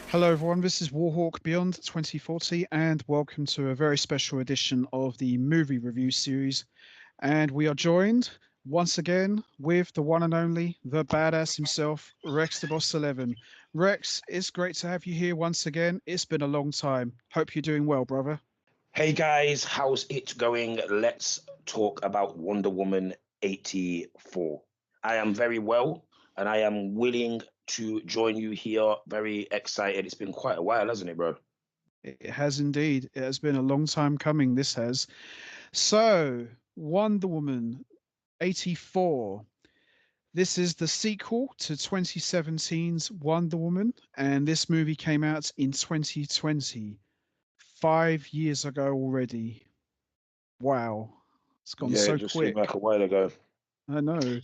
Hello, everyone. This is Warhawk Beyond 2040, and welcome to a very special edition of the movie review series. And we are joined once again with the one and only, the badass himself, RexDaBoss11. Rex, it's great to have you here once again. It's been a long time. Hope you're doing well, brother. Hey guys, how's it going? Let's talk about Wonder Woman 84. I am very well and I am willing to join you here. Very excited. It's been quite a while, hasn't it, bro? It has indeed. It has been a long time coming. This has. So, Wonder Woman 84. This is the sequel to 2017's Wonder Woman, and this movie came out in 2020, 5 years ago already. Wow, it's gone Yeah, it so just seemed like quick. a while ago. I know.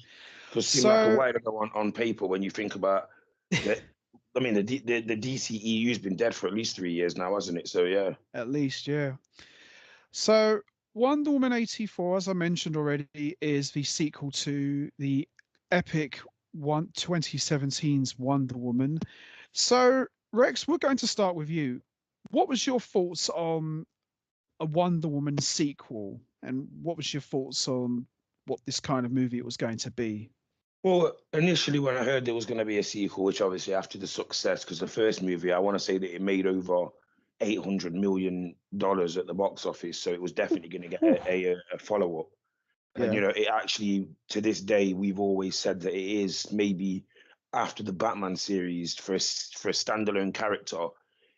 Just seemed like a So, while ago on paper when you think about that. I mean, the DCEU's been dead for at least 3 years now, hasn't it? So yeah. at least, yeah. So, Wonder Woman 84, as I mentioned already, is the sequel to the epic 2017's Wonder Woman. So, Rex, we're going to start with you. What was your thoughts on a Wonder Woman sequel, and what was your thoughts on what this kind of movie it was going to be? Well, initially when I heard there was going to be a sequel, which obviously after the success, because the first movie, I want to say that it made over $800 million at the box office, so it was definitely going to get Whew. a follow up. And Yeah, it actually to this day we've always said that it is maybe after the Batman series for a standalone character,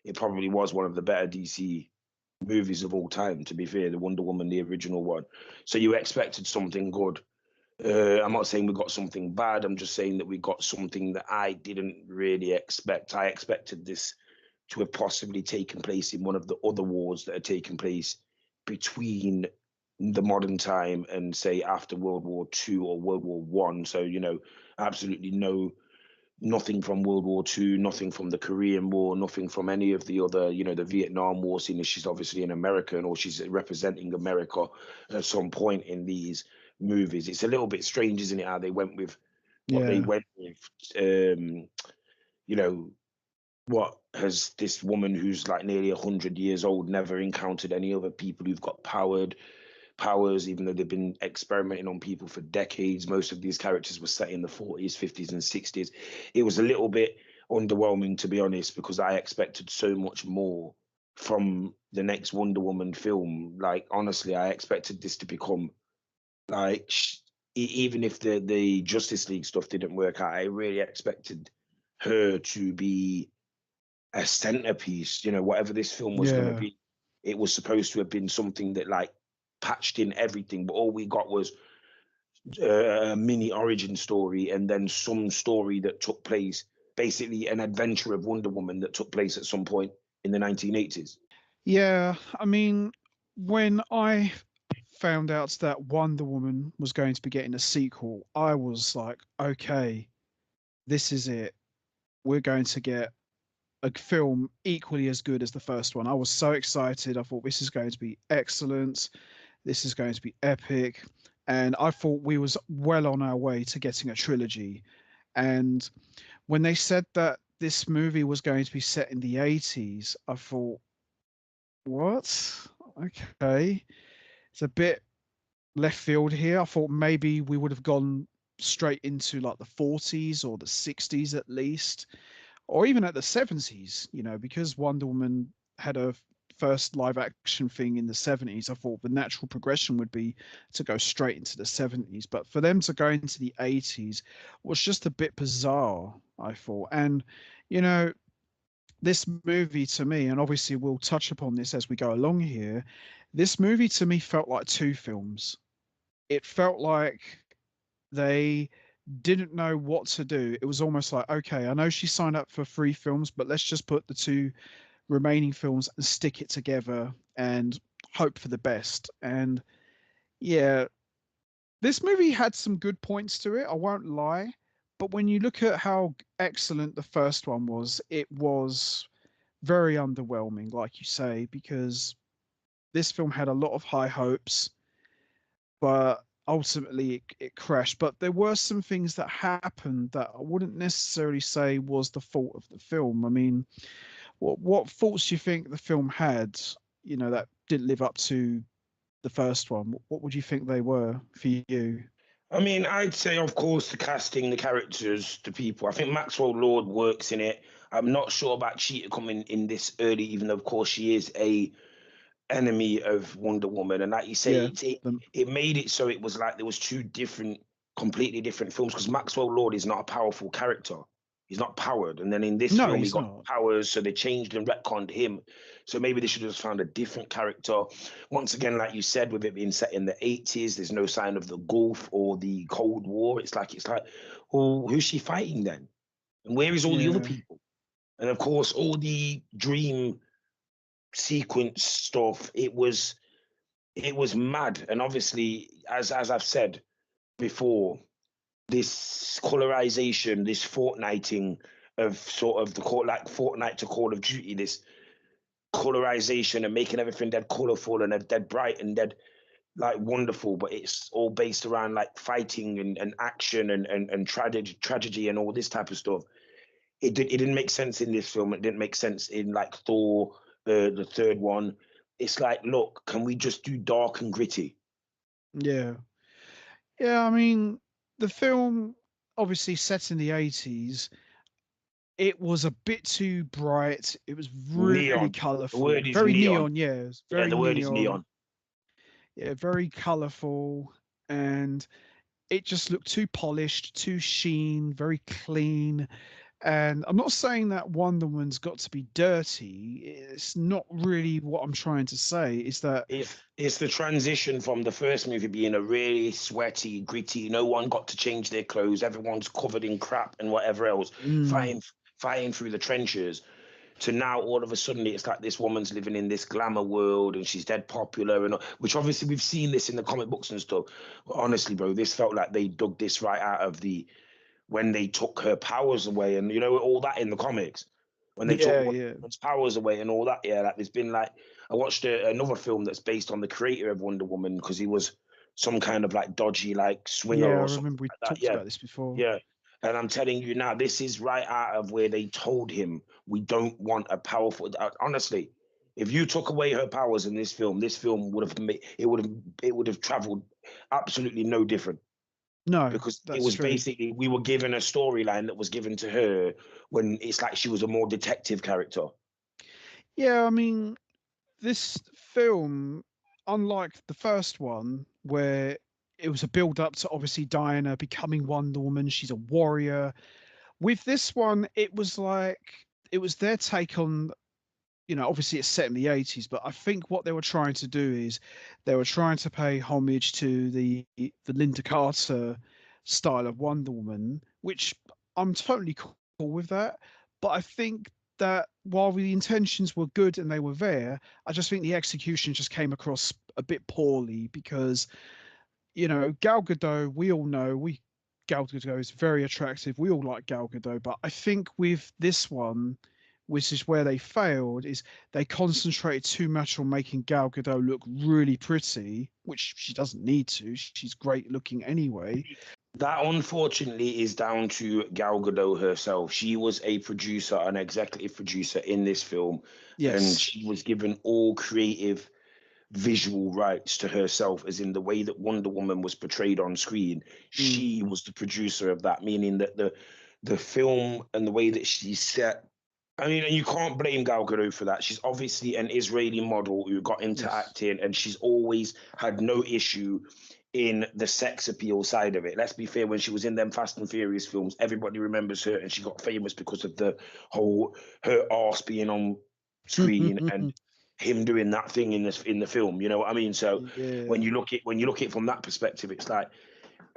it probably was one of the better DC movies of all time. To be fair, the Wonder Woman, the original one. So you expected something good. I'm not saying we got something bad. I'm just saying that we got something that I didn't really expect. I expected this to have possibly taken place in one of the other wars that had taken place between the modern time and say after World War II or World War One. So, absolutely nothing from World War II, nothing from the Korean War, nothing from any of the other, the Vietnam War, seeing as she's obviously an American or she's representing America at some point in these movies. It's a little bit strange, isn't it, how they went with what they yeah, went with. You know, what has this woman who's like nearly 100 years old never encountered any other people who've got powers, even though they've been experimenting on people for decades. Most of these characters were set in the 40s, 50s, and 60s. It was a little bit underwhelming, to be honest, because I expected so much more from the next Wonder Woman film. Like, honestly, I expected this to become like, even if the Justice League stuff didn't work out, I really expected her to be a centerpiece. Whatever this film was going to yeah, be, it was supposed to have been something that like patched in everything, but all we got was a mini origin story and then some story that took place, basically an adventure of Wonder Woman that took place at some point in the 1980s. yeah. I mean, when I found out that Wonder Woman was going to be getting a sequel, I was like, okay, this is it. We're going to get a film equally as good as the first one. I was so excited. I thought this is going to be excellent. This is going to be epic. And I thought we was well on our way to getting a trilogy. And when they said that this movie was going to be set in the 80s, I thought, what? Okay. It's a bit left field here. I thought maybe we would have gone straight into like the 40s or the 60s at least, or even at the 70s, because Wonder Woman had a first live action thing in the 70s. I thought the natural progression would be to go straight into the 70s, but for them to go into the 80s was just a bit bizarre, I thought. And, you know, this movie to me, and obviously we'll touch upon this as we go along here, this movie to me felt like two films. It felt like they didn't know what to do. It was almost like, okay, I know she signed up for 3 films, but let's just put the 2 remaining films and stick it together and hope for the best. And yeah, this movie had some good points to it, I won't lie. But when you look at how excellent the first one was, it was very underwhelming, like you say, because this film had a lot of high hopes, but ultimately it crashed. But there were some things that happened that I wouldn't necessarily say was the fault of the film. I mean, What faults do you think the film had, that didn't live up to the first one? What would you think they were for you? I mean, I'd say, of course, the casting, the characters, the people. I think Maxwell Lord works in it. I'm not sure about Cheetah coming in this early, even though, of course, she is a enemy of Wonder Woman. And like you say, Yeah, the, it made it so it was like there was two different, completely different films because Maxwell Lord is not a powerful character. He's not powered. And then in this no, film, he he's got not. powers, so they changed and retconned him. So maybe they should have just found a different character. Once again, like you said, with it being set in the 80s, there's no sign of the Gulf or the Cold War. It's like, well, who's she fighting then? And where is all the other Yeah, people? And of course, all the dream sequence stuff, it was mad. And obviously, as I've said before, this colorization, this fortnighting of sort of the call like Fortnite to Call of Duty, this colorization and making everything dead colorful and dead bright and dead like wonderful, but it's all based around like fighting and action and tragedy and all this type of stuff. It didn't make sense in this film. It didn't make sense in like Thor, the third one. It's like, look, can we just do dark and gritty? yeah, yeah. I mean, the film obviously set in the 80s. It was a bit too bright. It was really Neon. The colorful, word is very neon. neon. Yeah, it was Yeah, very the word is neon. neon. Yeah, very colorful, and it just looked too polished, too sheen, very clean. And I'm not saying that Wonder Woman's got to be dirty. It's not really what I'm trying to say. Is that It's the transition from the first movie being a really sweaty, gritty, no one got to change their clothes, everyone's covered in crap and whatever else, mm, fighting through the trenches, to now all of a sudden it's like this woman's living in this glamour world and she's dead popular, and which obviously we've seen this in the comic books and stuff. But honestly, bro, this felt like they dug this right out of the when they took her powers away, and all that in the comics when they took yeah, Wonder yeah, Woman's powers away and all that. Yeah, like there's been like I watched another film that's based on the creator of Wonder Woman because he was some kind of like dodgy like swinger yeah. I or something remember we like that. talked Yeah, about this before. yeah. And I'm telling you now, this is right out of where they told him we don't want a powerful. Honestly, if you took away her powers in this film would have made it would have traveled absolutely no different No, because it that's was true. basically we were given a storyline that was given to her when it's like she was a more detective character. Yeah, I mean, this film, unlike the first one, where it was a build up to obviously Diana becoming Wonder Woman, she's a warrior. With this one, it was their take on, obviously it's set in the 80s, but I think what they were trying to do is they were trying to pay homage to the Linda Carter style of Wonder Woman, which I'm totally cool with that. But I think that while the intentions were good and they were there, I just think the execution just came across a bit poorly because, Gal Gadot, we all know Gal Gadot is very attractive. We all like Gal Gadot, but I think with this one, which is where they failed, is they concentrated too much on making Gal Gadot look really pretty, which she doesn't need to. She's great looking anyway. That unfortunately is down to Gal Gadot herself. She was a producer, an executive producer in this film, and Yes. she was given all creative visual rights to herself, as in the way that Wonder Woman was portrayed on screen. Mm. She was the producer of that, meaning that the film and the way that she's set. I mean, and you can't blame Gal Gadot for that. She's obviously an Israeli model who got into Yes. acting, and she's always had no issue in the sex appeal side of it. Let's be fair, when she was in them Fast and Furious films, everybody remembers her, and she got famous because of the whole her arse being on screen and him doing that thing in the film. You know what I mean? So when Yeah. you look at it from that perspective, it's like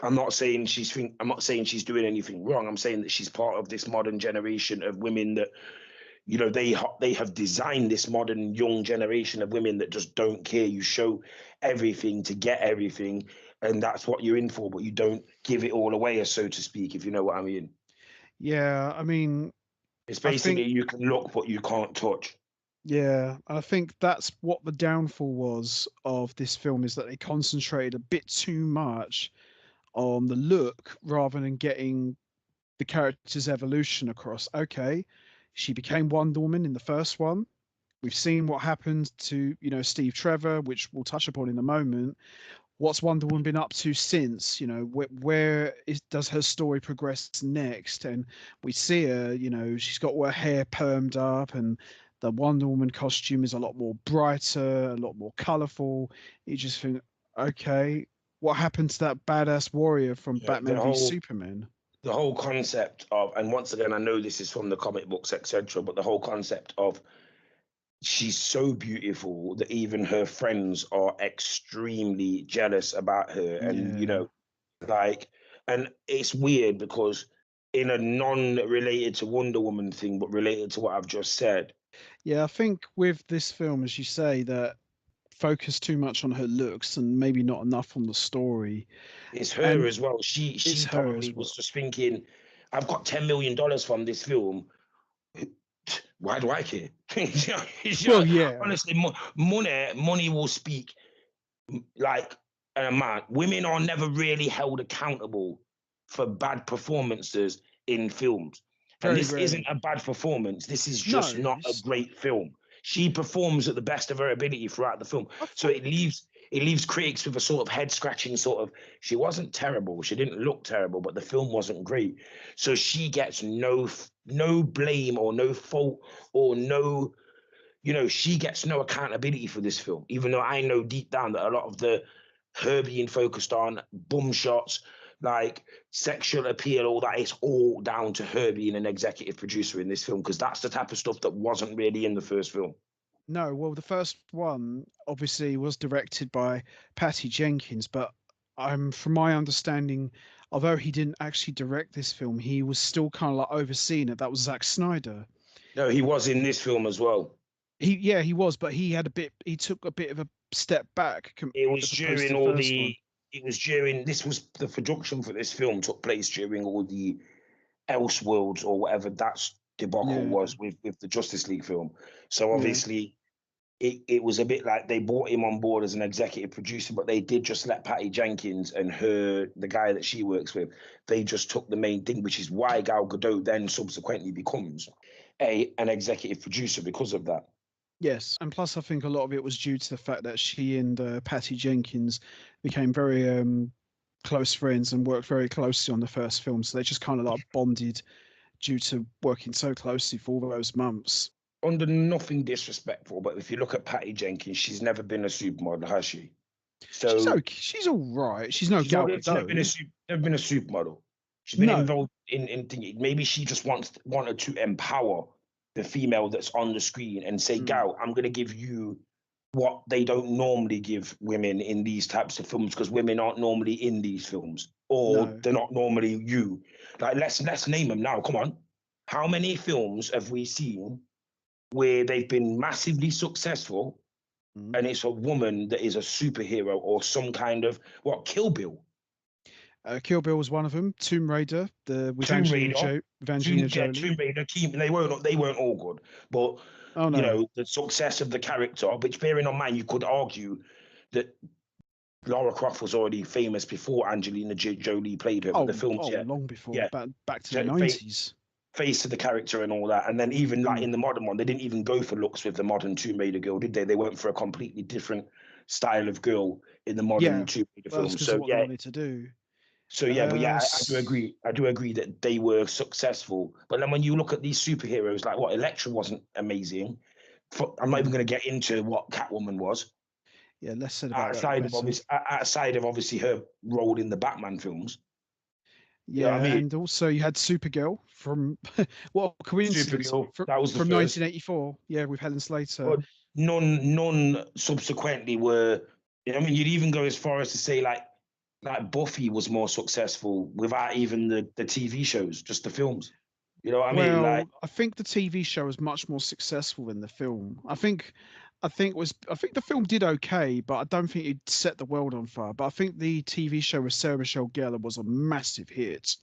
I'm not saying she's doing anything wrong. I'm saying that she's part of this modern generation of women that they have designed this modern young generation of women that just don't care. You show everything to get everything, and that's what you're in for, but you don't give it all away, so to speak, if you know what I mean. Yeah. I mean, It's I basically think, you can look but you can't touch. yeah, I think that's what the downfall was of this film is that they concentrated a bit too much on the look rather than getting the character's evolution across. Okay, She became Wonder Woman in the first one. We've seen what happened to, Steve Trevor, which we'll touch upon in a moment. What's Wonder Woman been up to since? Does her story progress next? And we see her, she's got all her hair permed up, and the Wonder Woman costume is a lot more brighter, a lot more colorful. You just think, okay, what happened to that badass warrior from Batman v Superman? The whole concept of, and once again, I know this is from the comic books, etc., but the whole concept of she's so beautiful that even her friends are extremely jealous about her. And, and it's weird because in a non-related to Wonder Woman thing, but related to what I've just said. Yeah, I think with this film, as you say, that focus too much on her looks and maybe not enough on the story. It's her as well. She probably well. was just thinking, I've got $10 million from this film. Why do I care? Well, yeah. Honestly, money will speak like an amount. Women are never really held accountable for bad performances in films. And this isn't a bad performance. This is just not a great film. She performs at the best of her ability throughout the film. So it leaves critics with a sort of head scratching sort of, she wasn't terrible. She didn't look terrible, but the film wasn't great. So she gets no blame or no fault or no, she gets no accountability for this film, even though I know deep down that a lot of her being focused on bum shots, like sexual appeal, all that, it's all down to her being an executive producer in this film, because that's the type of stuff that wasn't really in the first film. No, well, the first one obviously was directed by Patty Jenkins, but from my understanding, although he didn't actually direct this film, he was still kind of like overseeing it. That was Zack Snyder. No, he was in this film as well. He was, but he took a bit of a step back. It was during the production for this film took place during all the Elseworlds or whatever that debacle was with the Justice League film. So obviously it was a bit like they brought him on board as an executive producer, but they did just let Patty Jenkins and the guy that she works with, they just took the main thing, which is why Gal Gadot then subsequently becomes an executive producer because of that. Yes, and plus I think a lot of it was due to the fact that she and Patty Jenkins became very close friends and worked very closely on the first film, so they just kind of like bonded due to working so closely for all those months. Under nothing disrespectful, but if you look at Patty Jenkins, she's never been a supermodel, has she? So she's all right. She's no Gal Gadot. She's never been a supermodel. She's been involved in maybe she just wanted to empower the female that's on the screen and say, Gal, I'm going to give you what they don't normally give women in these types of films, because women aren't normally in these films, or they're not normally you. Like, let's name them now. Come on. How many films have we seen where they've been massively successful and it's a woman that is a superhero or some kind of, Kill Bill? Kill Bill was one of them. Tomb Raider, with Angelina Jolie. Tomb Raider, they weren't all good, but the success of the character, which bearing in mind, you could argue that Lara Croft was already famous before Angelina Jolie played her. The films, long before, back to the 90s. Face of the character and all that, and then even like in the modern one, they didn't even go for looks with the modern Tomb Raider girl, did they? They went for a completely different style of girl in the modern Tomb Raider film. So what they wanted to do. So I do agree that they were successful. But then when you look at these superheroes, like Elektra wasn't amazing. I'm not even going to get into what Catwoman was. Yeah, less said about outside of obviously her role in the Batman films. Yeah, I mean? And also you had Supergirl from what coincidence? That was from 1984. Yeah, with Helen Slater. But none subsequently were. I mean, you'd even go as far as to say like Buffy was more successful without even the TV shows, just the films. You know what I mean? Like, I think the TV show was much more successful than the film. I think the film did okay, but I don't think it set the world on fire. But I think the TV show with Sarah Michelle Gellar was a massive hit.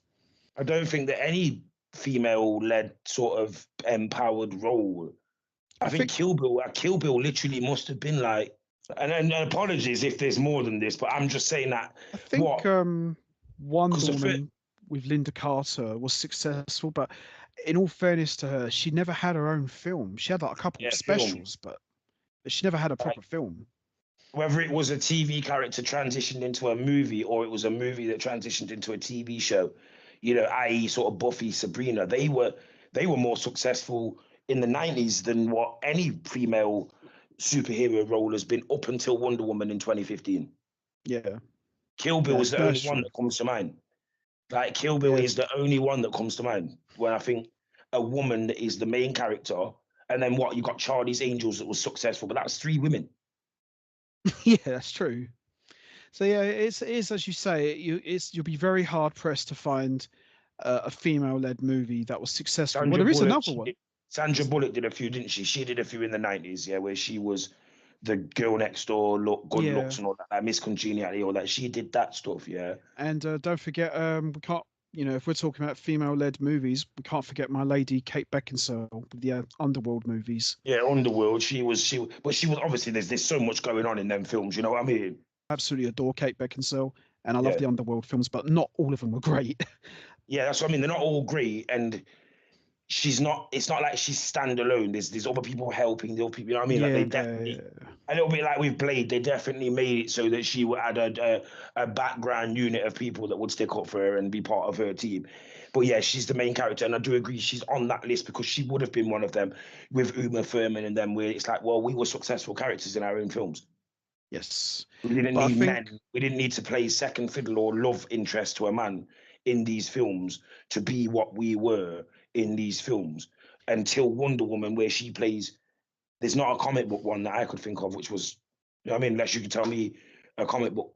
I don't think that any female-led sort of empowered role. I think Kill Bill literally must have been like. And apologies if there's more than this, but I'm just saying that. I think Wonder Woman with Linda Carter was successful, but in all fairness to her, she never had her own film. She had like a couple of Yeah, film. specials, but she never had a Like, proper film. whether it was a TV character transitioned into a movie or it was a movie that transitioned into a TV show, i.e., sort of Buffy, Sabrina, they were more successful in the 90s than what any female superhero role has been up until Wonder Woman in 2015. Yeah, Kill Bill yeah, is the that's only one true. that comes to mind. Like Kill Bill Yeah, is the only one that comes to mind when I think a woman that is the main character. And then what, you got Charlie's Angels that was successful, but that's three women. yeah, that's true. So yeah, it is as you say. You'll be very hard pressed to find a female-led movie that was successful. Well, Sandra there is Bullock, another one. Sandra Bullock did a few, didn't she? She did a few in the 90s, yeah, where she was the girl next door, look, good Yeah, looks and all that, like Miss Congeniality, all that. She did that stuff, yeah. and don't forget, we can't. If we're talking about female-led movies, we can't forget my lady Kate Beckinsale with the Underworld movies. Yeah, Underworld. But she was obviously there's so much going on in them films. You know what I mean? Absolutely adore Kate Beckinsale, and I love Yeah, the Underworld films, but not all of them were great. yeah. That's what I mean. They're not all great, and she's not. It's not like she's standalone. There's other people helping the other people. You know what I mean? Like they Yeah, definitely a little bit like with Blade. They definitely made it so that she would add a background unit of people that would stick up for her and be part of her team. But yeah, she's the main character, and I do agree she's on that list because she would have been one of them with Uma Thurman and them. Where it's like, well, we were successful characters in our own films. yes, We didn't but I need think men. We didn't need to play second fiddle or love interest to a man in these films to be what we were in these films until Wonder Woman, where she plays. There's not a comic book one that I could think of, which was, I mean, unless you could tell me a comic book,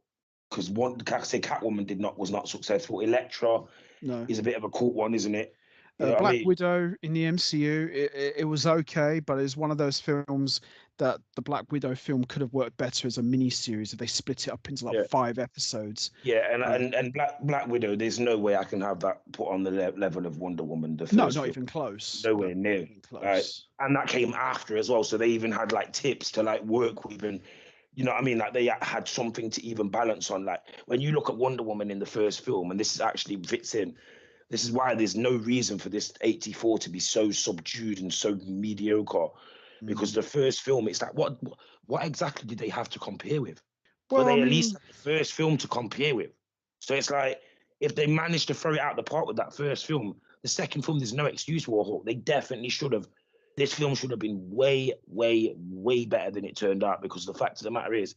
because one, say Catwoman was not successful. Elektra no. is a bit of a cult one, isn't it? You know what I Black mean? Widow in the MCU, it was okay, but it's one of those films that the Black Widow film could have worked better as a mini series if they split it up into like Yeah. 5 episodes. Yeah, and Uh, and, and Black Widow, there's no way I can have that put on the level of Wonder Woman, the no, first not film. even close. Nowhere But near. not even Right. close. And that came after as well. So they even had like tips to like work with and you know what I mean? Like they had something to even balance on. Like when you look at Wonder Woman in the first film, and this is actually fits in, this is why there's no reason for this 84 to be so subdued and so mediocre. Because Mm. the first film, it's like what exactly did they have to compare with? So Well, I they at least mean, had the first film to compare with. So it's like if they managed to throw it out the park with that first film, the second film, there's no excuse for Hawk. They definitely should have. This film should have been way, way, way better than it turned out because the fact of the matter is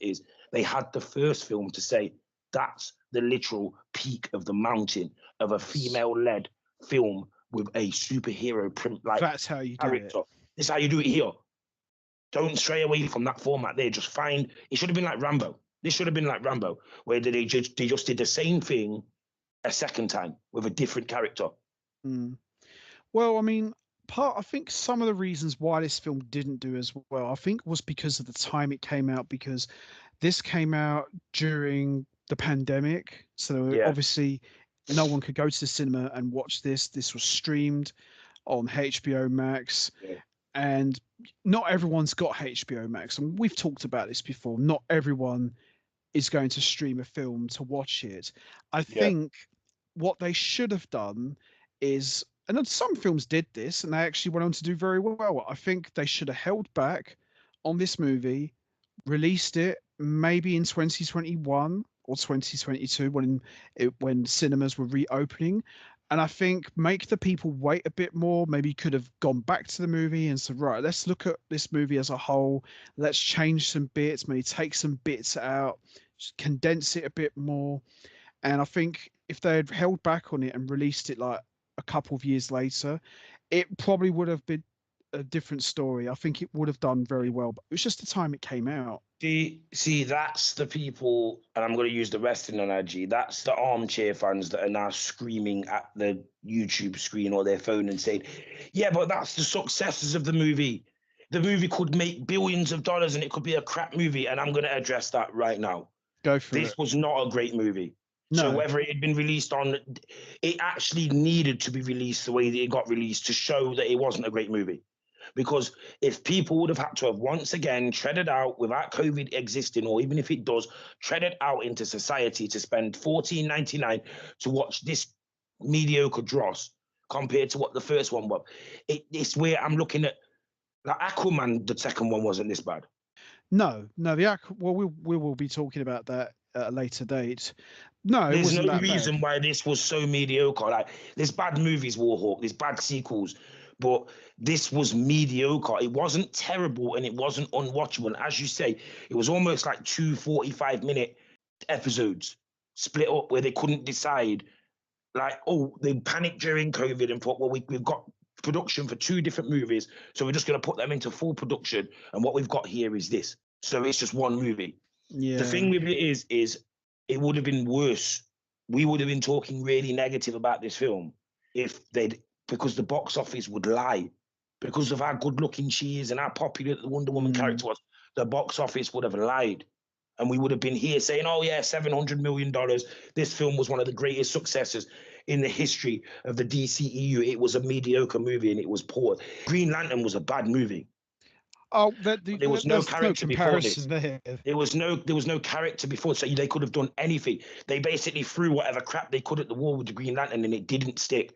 they had the first film to say that's the literal peak of the mountain of a female-led film with a superhero like that's how you do it. character. This is how you do it here. Don't stray away from that format there. Just find it should have been like Rambo. This should have been like Rambo, where they just did the same thing a second time with a different character. Mm. Well, I mean, I think some of the reasons why this film didn't do as well, I think, was because of the time it came out, because this came out during the pandemic. So Yeah, obviously, no one could go to the cinema and watch this. This was streamed on HBO Max, yeah, and not everyone's got HBO Max. And we've talked about this before. Not everyone is going to stream a film to watch it. I yeah. think what they should have done is, and then some films did this and they actually went on to do very well. I think they should have held back on this movie, released it maybe in 2021 or 2022 when cinemas were reopening. And I think make the people wait a bit more. Maybe could have gone back to the movie and said, right, let's look at this movie as a whole. Let's change some bits, maybe take some bits out, just condense it a bit more. And I think if they had held back on it and released it like a couple of years later, it probably would have been a different story. I think it would have done very well, but it was just the time it came out. See, that's the people, and I'm going to use the wrestling analogy. That's the armchair fans that are now screaming at the YouTube screen or their phone and saying, "Yeah, but that's the successes of the movie. The movie could make billions of dollars, and it could be a crap movie." And I'm going to address that right now. Go for This it. was not a great movie. So No. whether it had been released on, it actually needed to be released the way that it got released to show that it wasn't a great movie. Because if people would have had to have once again treaded out without COVID existing, or even if it does, treaded out into society to spend $14.99 to watch this mediocre dross compared to what the first one was. It's where I'm looking at, like Aquaman, the second one wasn't this bad. No, well, we will be talking about that at a later date. No, it There's wasn't no that reason bad. why this was so mediocre. Like, there's bad movies, Warhawk, there's bad sequels, but this was mediocre. It wasn't terrible and it wasn't unwatchable. And as you say, it was almost like 2 45-minute episodes split up where they couldn't decide. Like, oh, they panicked during COVID and thought, well, we've got production for 2 different movies, so we're just going to put them into full production. And what we've got here is this. So it's just one movie. Yeah. The thing with it is it would have been worse. We would have been talking really negative about this film if because the box office would lie. Because of how good looking she is and how popular the Wonder Woman character was, the box office would have lied. And we would have been here saying, oh, yeah, $700 million. This film was one of the greatest successes in the history of the DCEU. It was a mediocre movie and it was poor. Green Lantern was a bad movie. Oh, there was no character before this. There. There was no character before, so they could have done anything. They basically threw whatever crap they could at the wall with the Green Lantern, and it didn't stick.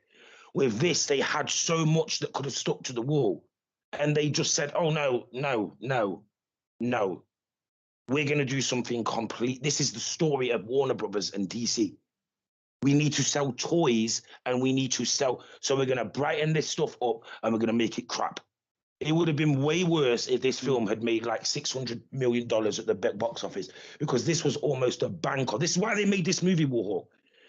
With this, they had so much that could have stuck to the wall, and they just said, "Oh no, we're going to do something complete. This is the story of Warner Brothers and DC. We need to sell toys, and we need to sell. So we're going to brighten this stuff up, and we're going to make it crap." It would have been way worse if this film had made like $600 million at the box office, because this was almost a banker. This is why they made this movie, Warhawk,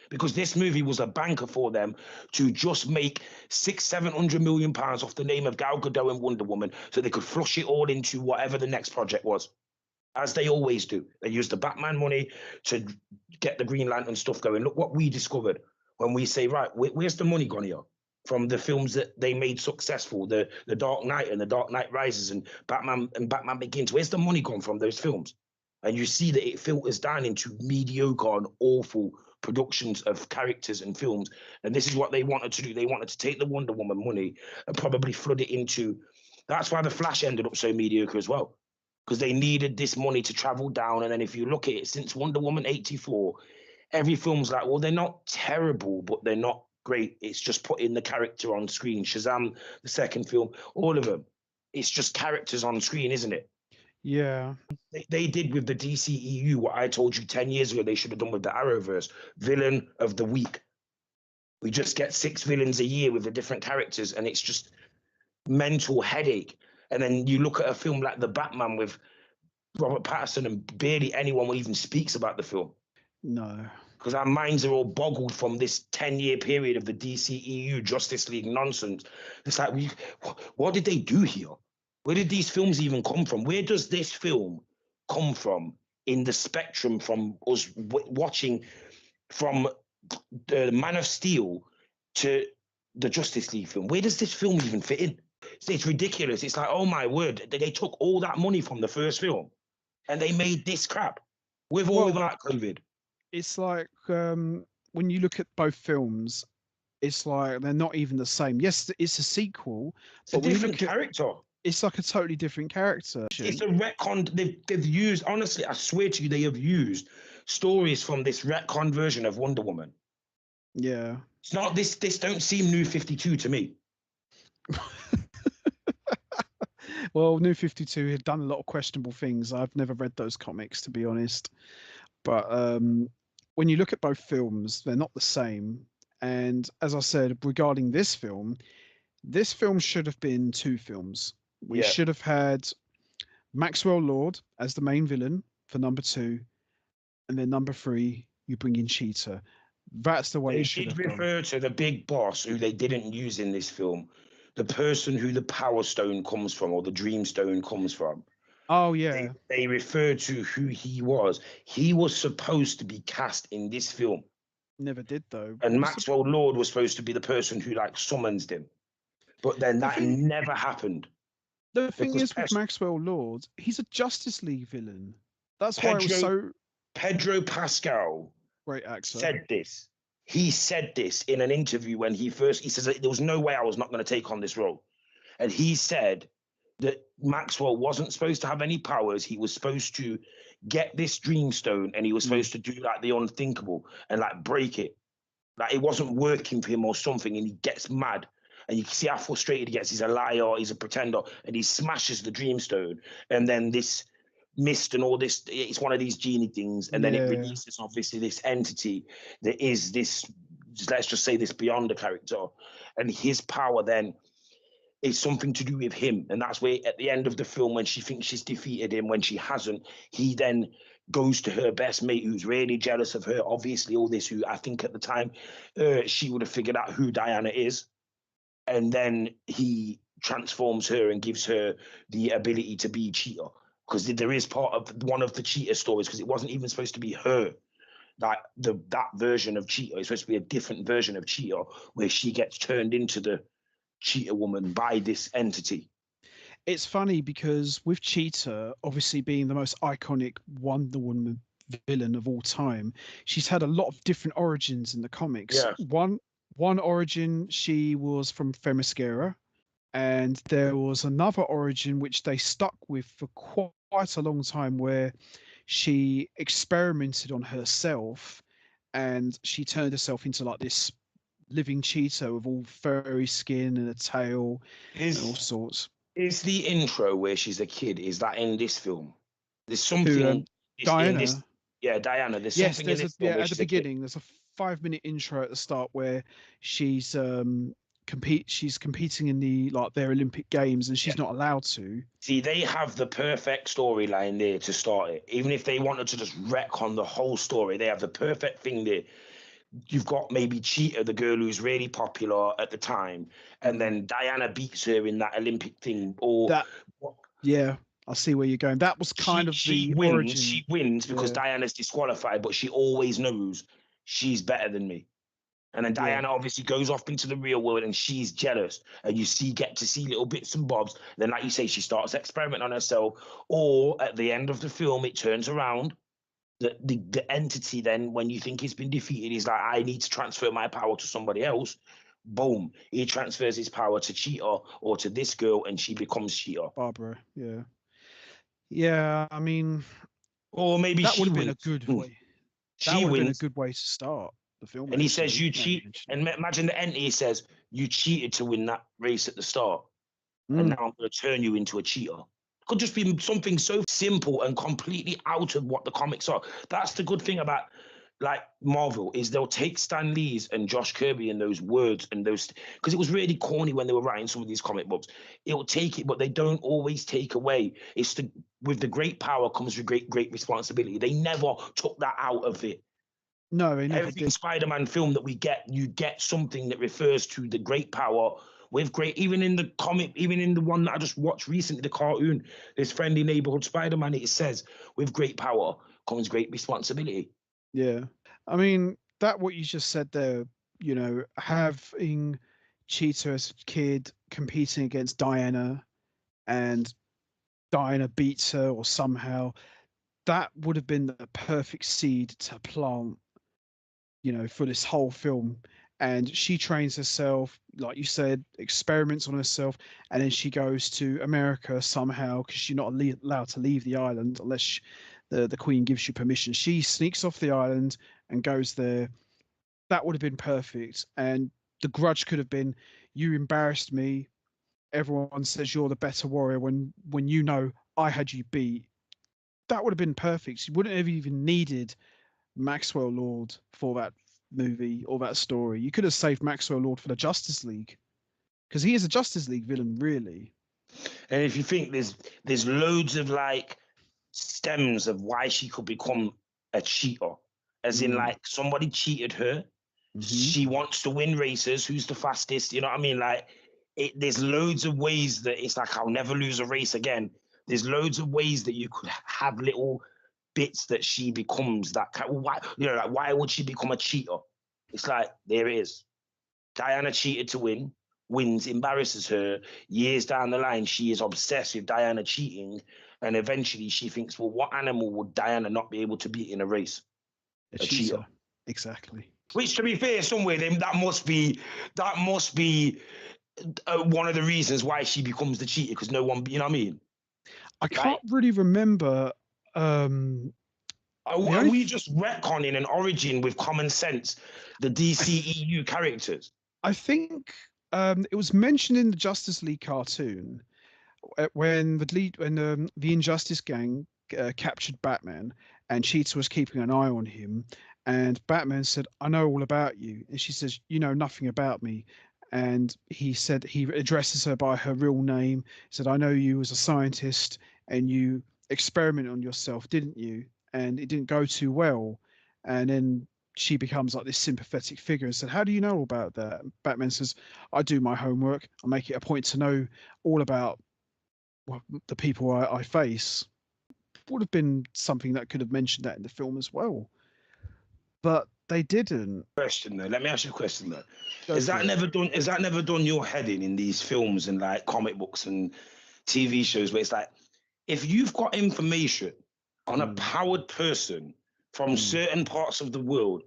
because this movie was a banker for them to just make £600-700 million off the name of Gal Gadot and Wonder Woman, so they could flush it all into whatever the next project was, as they always do. They use the Batman money to get the Green Lantern stuff going. Look what we discovered when we say, right, where's the money gone here? From the films that they made successful, the Dark Knight and the Dark Knight Rises and Batman Begins. Where's the money gone from those films? And you see that it filters down into mediocre and awful productions of characters and films. And this is what they wanted to do. They wanted to take the Wonder Woman money and probably flood it into. That's why the Flash ended up so mediocre as well, because they needed this money to travel down. And then if you look at it, since Wonder Woman 84, every film's like, well, they're not terrible, but they're not great. It's just putting the character on screen. Shazam, the second film, all of them, it's just characters on screen, isn't it? Yeah. They did with the DCEU what I told you 10 years ago they should have done with the Arrowverse. Villain of the week. We just get 6 villains a year with the different characters, and it's just mental headache. And then you look at a film like The Batman with Robert Pattinson, and barely anyone even speaks about the film. No. Because our minds are all boggled from this 10-year period of the DCEU Justice League nonsense. It's like, what did they do here? Where did these films even come from? Where does this film come from in the spectrum from us watching from the Man of Steel to the Justice League film? Where does this film even fit in? It's ridiculous. It's like, oh my word, they took all that money from the first film and they made this crap with or without COVID. It's like when you look at both films, it's like they're not even the same. Yes, it's a sequel, but a different character. It's like a totally different character. It's a retcon. They've used, honestly, I swear to you, they have used stories from this retcon version of Wonder Woman. Yeah. It's not this don't seem New 52 to me. Well, New 52 had done a lot of questionable things. I've never read those comics, to be honest. But when you look at both films, they're not the same. And as I said, regarding this film should have been 2 films. We should have had Maxwell Lord as the main villain for number 2, and then number 3, you bring in Cheetah. That's the way it should have gone. They did refer to the big boss, who they didn't use in this film, the person who the Power Stone comes from, or the Dream Stone comes from. Oh, yeah. They referred to who he was. He was supposed to be cast in this film. Never did, though. And Maxwell Lord was supposed to be the person who, like, summons him. But then that never happened. The thing is with Maxwell Lord, he's a Justice League villain. That's why it was so... Pedro Pascal great actor. Said this. He said this in an interview when he says, there was no way I was not going to take on this role. And he said that Maxwell wasn't supposed to have any powers. He was supposed to get this Dreamstone, and he was supposed to do like the unthinkable and like break it. Like it wasn't working for him or something, and he gets mad. And you can see how frustrated he gets. He's a liar, he's a pretender, and he smashes the Dreamstone. And then this mist and all this, it's one of these genie things, and then it Yeah. releases obviously this entity that is this, let's just say this beyond the character. And his power then is something to do with him. And that's where at the end of the film, when she thinks she's defeated him, when she hasn't, he then goes to her best mate who's really jealous of her, obviously all this, who I think at the time she would have figured out who Diana is. And then he transforms her and gives her the ability to be Cheetah, because there is part of one of the Cheetah stories, because it wasn't even supposed to be her, that version of Cheetah is supposed to be a different version of Cheetah, where she gets turned into the Cheetah woman by this entity. It's funny because with Cheetah obviously being the most iconic Wonder Woman villain of all time, she's had a lot of different origins in the comics. Yeah. One origin, she was from Themyscira, and there was another origin which they stuck with for quite a long time, where she experimented on herself and she turned herself into like this living cheetah with all furry skin and a tail and all sorts. Is the intro where she's a kid, is that in this film? There's Who, something in this. Diana? Yeah, Diana. There's Yes, something in there's a this film where at the she's a kid. beginning. There's a 5 minute intro at the start where she's she's competing in the like their Olympic Games and she's not allowed to. See, they have the perfect storyline there to start it. Even if they wanted to just wreck on the whole story, they have the perfect thing there. You've got maybe Cheetah, the girl who's really popular at the time, and then Diana beats her in that Olympic thing. Or That, yeah, I see where you're going. That was kind of the origin. She wins because Diana's disqualified, but she always knows she's better than me. And then Diana obviously goes off into the real world and she's jealous. And you get to see little bits and bobs. Then, like you say, she starts experimenting on herself. Or at the end of the film, it turns around. The entity then, when you think he's been defeated, is like, I need to transfer my power to somebody else. Boom. He transfers his power to Cheetah or to this girl and she becomes Cheetah. Barbara, yeah. Yeah, I mean, or maybe that she would have been wins. a good way. She That would have been a wins. good way to start the film. And he says, you cheat. And imagine the entity says, you cheated to win that race at the start. And now I'm going to turn you into a cheater. Could just be something so simple and completely out of what the comics are. That's the good thing about like Marvel, is they'll take Stan Lee's and Josh Kirby and those words and those, because it was really corny when they were writing some of these comic books. It'll take it, but they don't always take away. It's with the great power comes with great responsibility. They never took that out of it. No, they never Every did. Spider-Man film that we get, you get something that refers to the great power with great, even in the comic, even in the one that I just watched recently, the cartoon, this Friendly Neighborhood Spider-Man, it says, with great power comes great responsibility. Yeah. I mean, that what you just said there, you know, having Cheetah as a kid competing against Diana and Diana beats her or somehow, that would have been the perfect seed to plant, you know, for this whole film. And she trains herself, like you said, experiments on herself, and then she goes to America somehow because she's not allowed to leave the island unless the Queen gives you permission. She sneaks off the island and goes there. That would have been perfect. And the grudge could have been, you embarrassed me. Everyone says you're the better warrior when you know I had you beat. That would have been perfect. You wouldn't have even needed Maxwell Lord for that movie or that story. You could have saved Maxwell Lord for the Justice League, because he is a Justice League villain, really. And if you think there's loads of like stems of why she could become a cheater, as in like somebody cheated her. She wants to win races. Who's the fastest? You know what I mean? Like, there's loads of ways that it's like, I'll never lose a race again. There's loads of ways that you could have little bits that she becomes that. Why, you know, like, why would she become a cheater? It's like, there it is. Diana cheated to win, wins, embarrasses her. Years down the line, she is obsessed with Diana cheating. And eventually she thinks, well, what animal would Diana not be able to beat in a race? A cheater. Exactly. Which, to be fair, somewhere that must be one of the reasons why she becomes the cheater, because no one, you know what I mean? I can't really remember. Are we just retconning an origin with common sense the DCEU characters? I think it was mentioned in the Justice League cartoon when the Injustice gang captured Batman, and Cheetah was keeping an eye on him, and Batman said, "I know all about you," and she says, "You know nothing about me." And he said he addresses her by her real name. He said, "I know you as a scientist, and you experimented on yourself, didn't you? And it didn't go too well." And then she becomes like this sympathetic figure and said, "How do you know all about that?" And Batman says, "I do my homework. I make it a point to know all about the people I face." Would have been something that could have mentioned that in the film as well, but they didn't. Question though. Let me ask you a question though. Go Is for that it. never done? Is that never done your head in these films and like comic books and TV shows where it's like, if you've got information on a Mm, powered person from mm. certain parts of the world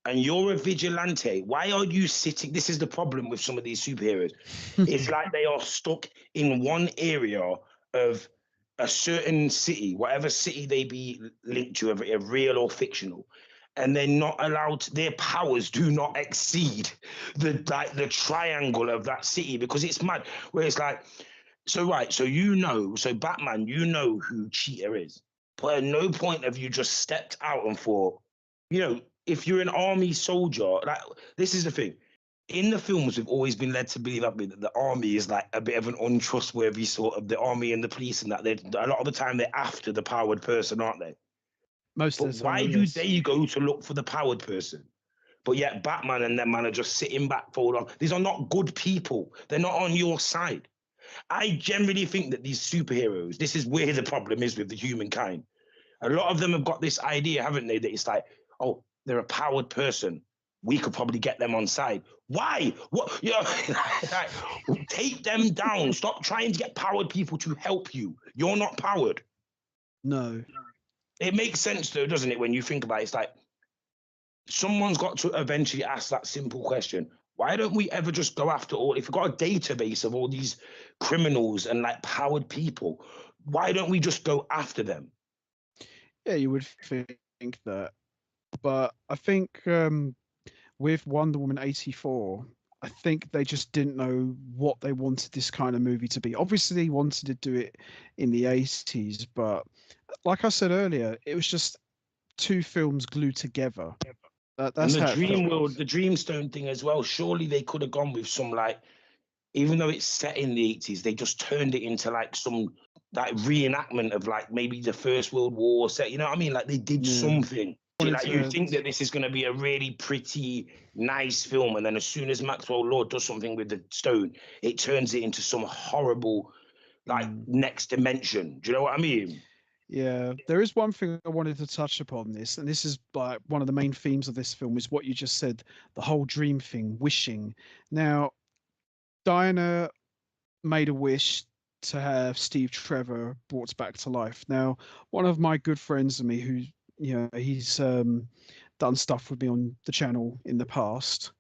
and you're a vigilante, why are you sitting? This is the problem with some of these superheroes. It's like they are stuck in one area of a certain city, whatever city they be linked to, a real or fictional, and they're not allowed to, their powers do not exceed the triangle of that city because it's mad. Where it's like, so right, so Batman, you know who Cheetah is, but at no point have you just stepped out and thought, if you're an army soldier, like this is the thing. In the films, we've always been led to believe that the army is like a bit of an untrustworthy sort of the army and the police, and that they a lot of the time they're after the powered person, aren't they? Most But of the why time, do yes. they go to look for the powered person? But yet Batman and them man are just sitting back, fold on. These are not good people. They're not on your side. I generally think that these superheroes, this is where the problem is with the humankind. A lot of them have got this idea, haven't they, that it's like, oh, they're a powered person. We could probably get them on side. Why? What? Like, take them down. Stop trying to get powered people to help you. You're not powered. No. It makes sense though, doesn't it? When you think about it, it's like someone's got to eventually ask that simple question. Why don't we ever just go after all? If we've got a database of all these criminals and like powered people, why don't we just go after them? Yeah, you would think that, but I think with Wonder Woman 84, I think they just didn't know what they wanted this kind of movie to be. Obviously, they wanted to do it in the 80s, but like I said earlier, it was just two films glued together. And That's the how it dream felt. world, the dreamstone thing as well. Surely they could have gone with some like, even though it's set in the 80s, they just turned it into like some like reenactment of like maybe the First World War set. You know what I mean? Like they did Yeah. something. Wanted Like you to, think that this is going to be a really pretty, nice film, and then as soon as Maxwell Lord does something with the stone, it turns it into some horrible, like mm, next dimension. Do you know what I mean? yeah, there is one thing I wanted to touch upon this, and this is like one of the main themes of this film is what you just said, the whole dream thing, wishing. Now, Diana made a wish to have Steve Trevor brought back to life. Now, one of my good friends of me who, he's done stuff with me on the channel in the past,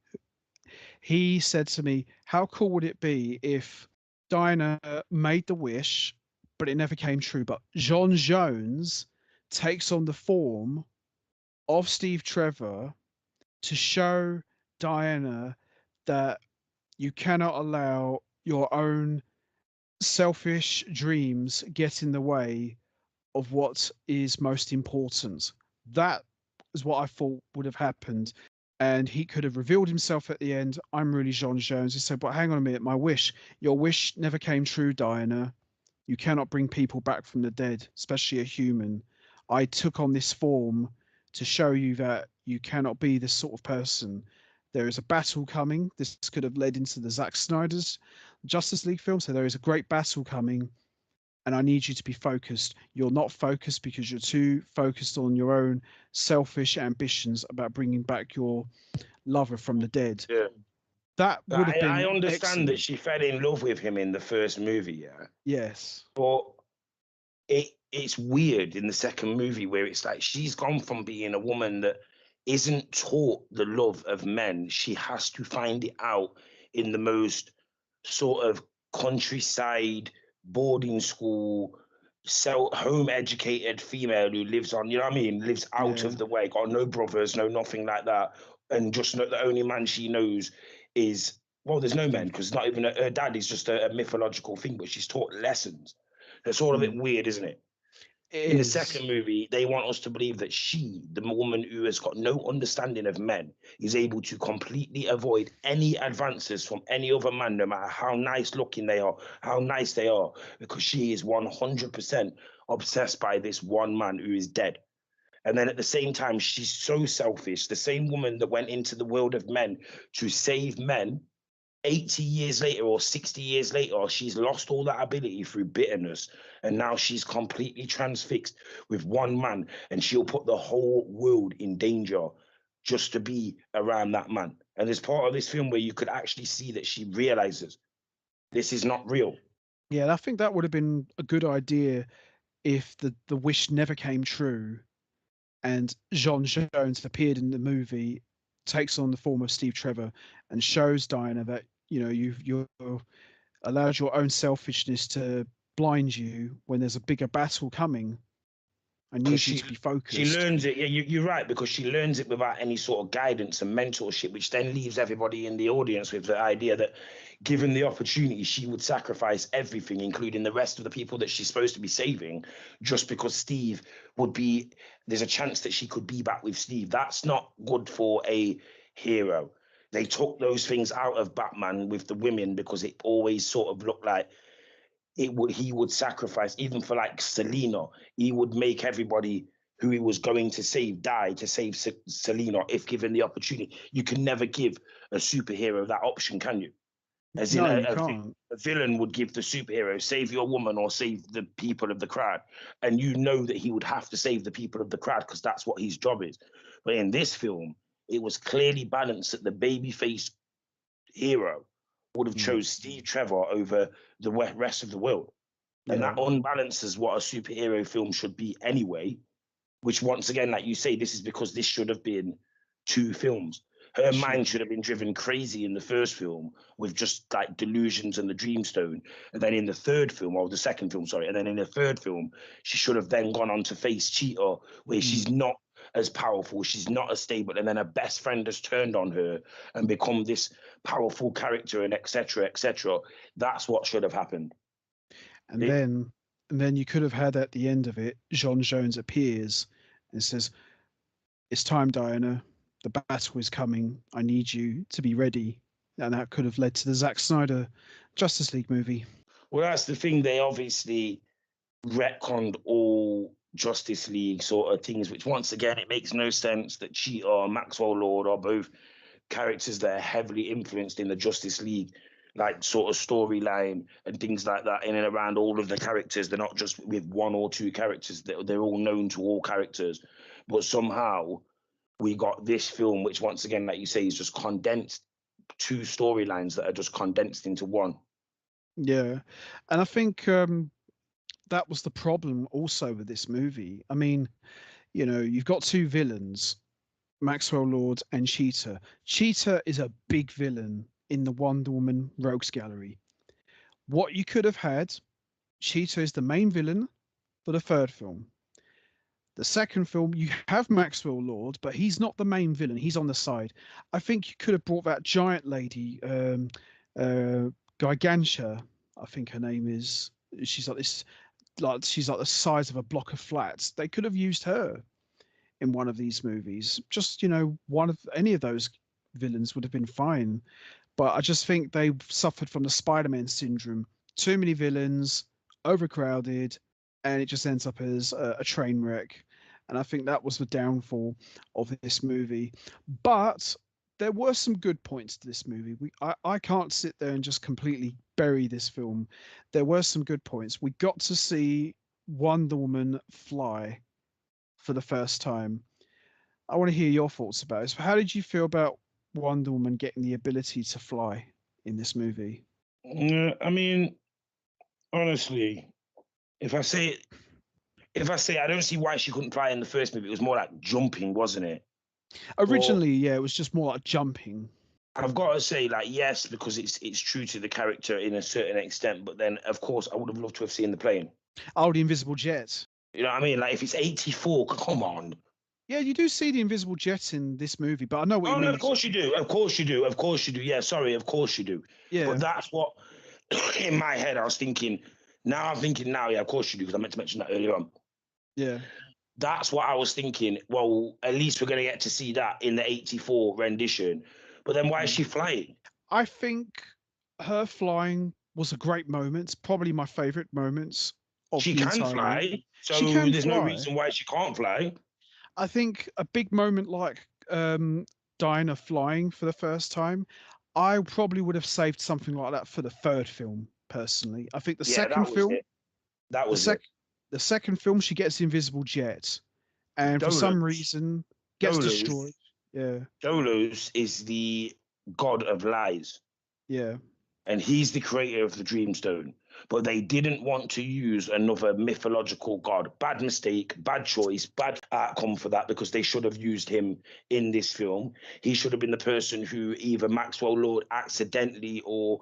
he said to me, how cool would it be if Diana made the wish, but it never came true, but John Jones takes on the form of Steve Trevor to show Diana that you cannot allow your own selfish dreams get in the way of what is most important. That is what I thought would have happened. And he could have revealed himself at the end. I'm really John Jones. He said, but hang on a minute, your wish never came true, Diana. You cannot bring people back from the dead, especially a human. I took on this form to show you that you cannot be this sort of person. There is a battle coming. This could have led into the Zack Snyder's Justice League film. So there is a great battle coming, and I need you to be focused. You're not focused because you're too focused on your own selfish ambitions about bringing back your lover from the dead. Yeah. That would have I been understand that excellent. she fell in love with him in the first movie, yeah. Yes. But it's weird in the second movie where it's like she's gone from being a woman that isn't taught the love of men. She has to find it out in the most sort of countryside boarding school home educated female who lives on, you know what I mean, lives out Yeah. of the way, got no brothers, no nothing like that, and just the only man she knows is, well, there's no men, Steve. because not even her dad is just a mythological thing, but she's taught lessons. It's all a bit Mm. weird, isn't it? It In the is. second movie, they want us to believe that she, the woman who has got no understanding of men, is able to completely avoid any advances from any other man, no matter how nice looking they are, how nice they are, because she is 100% obsessed by this one man who is dead. And then at the same time, she's so selfish. The same woman that went into the world of men to save men, 80 years later or 60 years later, she's lost all that ability through bitterness. And now she's completely transfixed with one man, and she'll put the whole world in danger just to be around that man. And there's part of this film where you could actually see that she realizes this is not real. Yeah, I think that would have been a good idea if the wish never came true and John Jones appeared in the movie, takes on the form of Steve Trevor, and shows Diana that you're allowed your own selfishness to blind you when there's a bigger battle coming. I Because need you to be she focused. learns it. Yeah, you're right, because she learns it without any sort of guidance and mentorship, which then leaves everybody in the audience with the idea that, given the opportunity, she would sacrifice everything, including the rest of the people that she's supposed to be saving, just because Steve would be. There's a chance that she could be back with Steve. That's not good for a hero. They took those things out of Batman with the women because it always sort of looked like he would sacrifice, even for like Selena. He would make everybody who he was going to save die to save Selena if given the opportunity. You can never give a superhero that option, can you? As in No, you can't. a villain would give the superhero, save your woman or save the people of the crowd, and you know that he would have to save the people of the crowd because that's what his job is. But in this film, it was clearly balanced that the babyface hero would have Mm. chose Steve Trevor over the rest of the world. And that Yeah. unbalances what a superhero film should be anyway, which once again, like you say, this is because this should have been two films. Her mind should have been driven crazy in the first film with just like delusions and the dreamstone. And then in the third film, or the second film, sorry, and then in the third film, she should have then gone on to face Cheetah, where Mm. she's not as powerful, she's not as stable, and then her best friend has turned on her and become this powerful character, and etc. etc. That's what should have happened. And It, then and then you could have had at the end of it, John Jones appears and says, "It's time, Diana. The battle is coming. I need you to be ready." And that could have led to the Zack Snyder Justice League movie. well, that's the thing. They obviously retconned all Justice League sort of things, which once again, it makes no sense that Cheetah and Maxwell Lord are both characters that are heavily influenced in the Justice League, like sort of storyline and things like that, in and around all of the characters. They're not just with one or two characters, they're all known to all characters. But somehow we got this film, which once again, like you say, is just condensed two storylines that are just condensed into one. Yeah, and I think that was the problem also with this movie. I mean, you've got two villains, Maxwell Lord and Cheetah. Cheetah is a big villain in the Wonder Woman Rogues Gallery. What you could have had, Cheetah is the main villain for the third film. The second film, you have Maxwell Lord, but he's not the main villain. He's on the side. I think you could have brought that giant lady, Gigantia, I think her name is. She's like this, like she's like the size of a block of flats. They could have used her in one of these movies. Just one of any of those villains would have been fine. But I just think they suffered from the Spider-Man syndrome. Too many villains, overcrowded, and it just ends up as a train wreck. And I think that was the downfall of this movie. But there were some good points to this movie. I can't sit there and just completely bury this film. There were some good points. We got to see Wonder Woman fly for the first time. I want to hear your thoughts about it. So how did you feel about Wonder Woman getting the ability to fly in this movie? I mean, honestly, if I say I don't see why she couldn't fly in the first movie, it was more like jumping, wasn't it? But Originally, yeah, it was just more like jumping. I've got to say, like, yes, because it's true to the character in a certain extent. But then, of course, I would have loved to have seen the plane. Oh, the invisible jet. You know what I mean? Like if it's 84, come on. Yeah, you do see the invisible jet in this movie, but I know what you Oh no, mean. of course you do. Of course you do. Of course you do. Yeah, sorry, of course you do. Yeah, But that's what in my head I was thinking. Now I'm thinking now, yeah, of course you do, because I meant to mention that earlier on. yeah. That's what I was thinking. Well, at least we're gonna get to see that in the 84 rendition. But then why is she flying? I think her flying was a great moment. Probably my favorite moments of She the can entire movie. fly, She so can there's no fly. reason why she can't fly. I think a big moment like Diana flying for the first time, I probably would have saved something like that for the third film. Personally, I think the Yeah, second that was film, it. That the was it. sec, the second film, she gets the invisible jet, and for some Dolos. reason gets destroyed. Dolos. Yeah, Dolos is the god of lies, yeah, and he's the creator of the Dreamstone. But they didn't want to use another mythological god. Bad mistake, bad choice, bad outcome for that, because they should have used him in this film. He should have been the person who either Maxwell Lord accidentally or,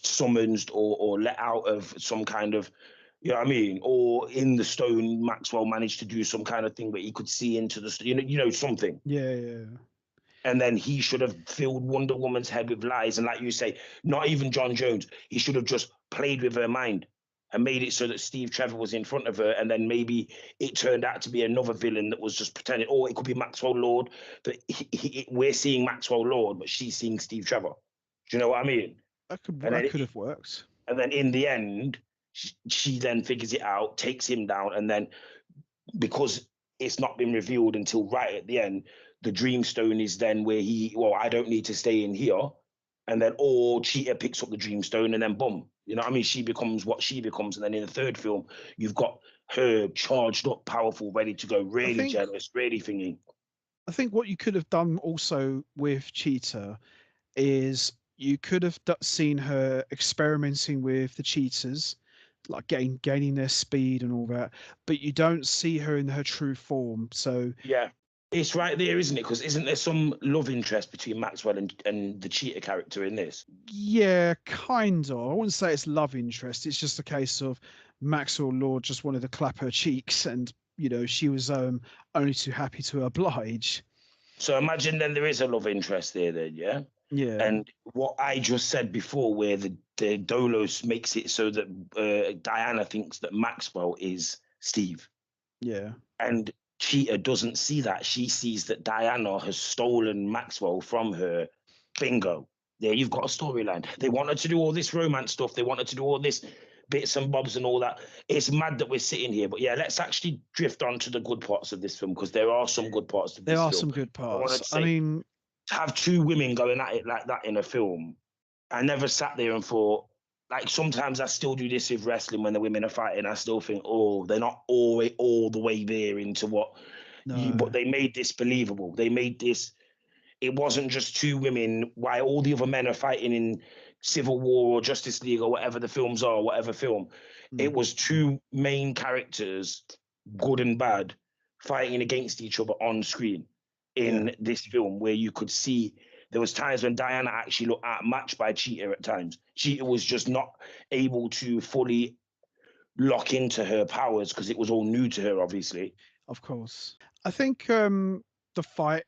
summoned or let out of some kind of, you know what I mean? Or in the stone, Maxwell managed to do some kind of thing where he could see into the, something. yeah. And then he should have filled Wonder Woman's head with lies. And like you say, not even John Jones. He should have just played with her mind and made it so that Steve Trevor was in front of her. And then maybe it turned out to be another villain that was just pretending, or it could be Maxwell Lord. But we're seeing Maxwell Lord, but she's seeing Steve Trevor. Do you know what I mean? And That then, could have worked. and then in the end, she then figures it out, takes him down, and then because it's not been revealed until right at the end, the Dreamstone is then where I don't need to stay in here. And then, Cheetah picks up the Dreamstone, and then boom, you know what I mean? She becomes what she becomes. And then in the third film, you've got her charged up, powerful, ready to go, I really think jealous, really thingy. I think what you could have done also with Cheetah is you could have seen her experimenting with the cheetahs, like gaining their speed and all that, but you don't see her in her true form. So Yeah. It's right there, isn't it? Because isn't there some love interest between Maxwell and the Cheetah character in this? yeah, kind of. I wouldn't say it's love interest. It's just a case of Maxwell Lord just wanted to clap her cheeks, and she was only too happy to oblige. So imagine then there is a love interest there, then, yeah? Yeah, And what I just said before, where the Dolos makes it so that Diana thinks that Maxwell is Steve, yeah, and Cheetah doesn't see that. She sees that Diana has stolen Maxwell from her. Bingo. There, you've got a storyline. They wanted to do all this romance stuff. They wanted to do all this bits and bobs and all that. It's mad that we're sitting here, but yeah, let's actually drift on to the good parts of this film, because there are some good parts of there this are film. some good I wanted parts. to I say, mean, to have two women going at it like that in a film, I never sat there and thought, like sometimes I still do this with wrestling when the women are fighting. I still think, oh, they're not all the way there into but no, they made this believable. They made this, it wasn't just two women while all the other men are fighting in Civil War or Justice League or whatever the films are, whatever film. It mm, was two main characters, good and bad, fighting against each other on screen yeah, in this film, where you could see there was times when Diana actually looked outmatched by Cheetah at times. Cheetah was just not able to fully lock into her powers because it was all new to her, obviously. of course. I think the fight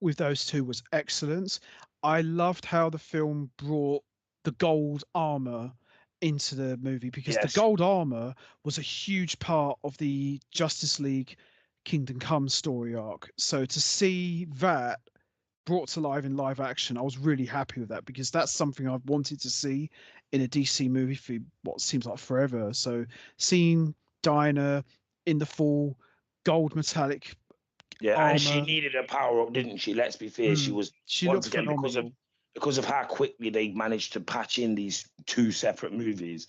with those two was excellent. I loved how the film brought the gold armor into the movie, because the Yes. gold armor was a huge part of the Justice League Kingdom Come story arc. So to see that brought to life in live action, I was really happy with that, because that's something I've wanted to see in a DC movie for what seems like forever. So seeing Dinah in the full gold metallic Yeah, and she armor, needed a power up, didn't she? Let's be fair. She was, she once looked again, phenomenal. because of how quickly they managed to patch in these two separate movies.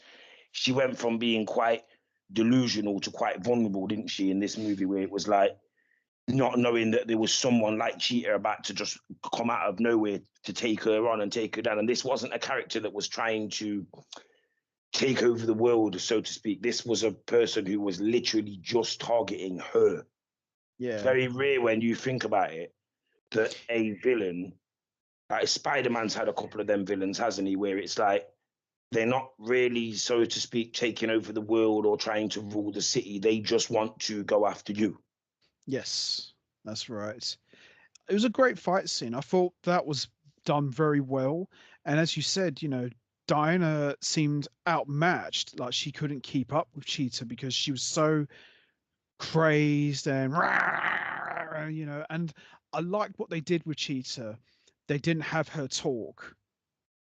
She went from being quite delusional to quite vulnerable, didn't she? In this movie, where it was like not knowing that there was someone like Cheetah about to just come out of nowhere to take her on and take her down. And this wasn't a character that was trying to take over the world, so to speak. This was a person who was literally just targeting her. It's Yeah, very rare when you think about it that a villain, like Spider Man's had a couple of them villains, hasn't he? Where it's like They're not really, so to speak, taking over the world or trying to rule the city. They just want to go after you. Yes, that's right. It was a great fight scene. I thought that was done very well. And as you said, Diana seemed outmatched. Like she couldn't keep up with Cheetah because she was so crazed and and I liked what they did with Cheetah. They didn't have her talk.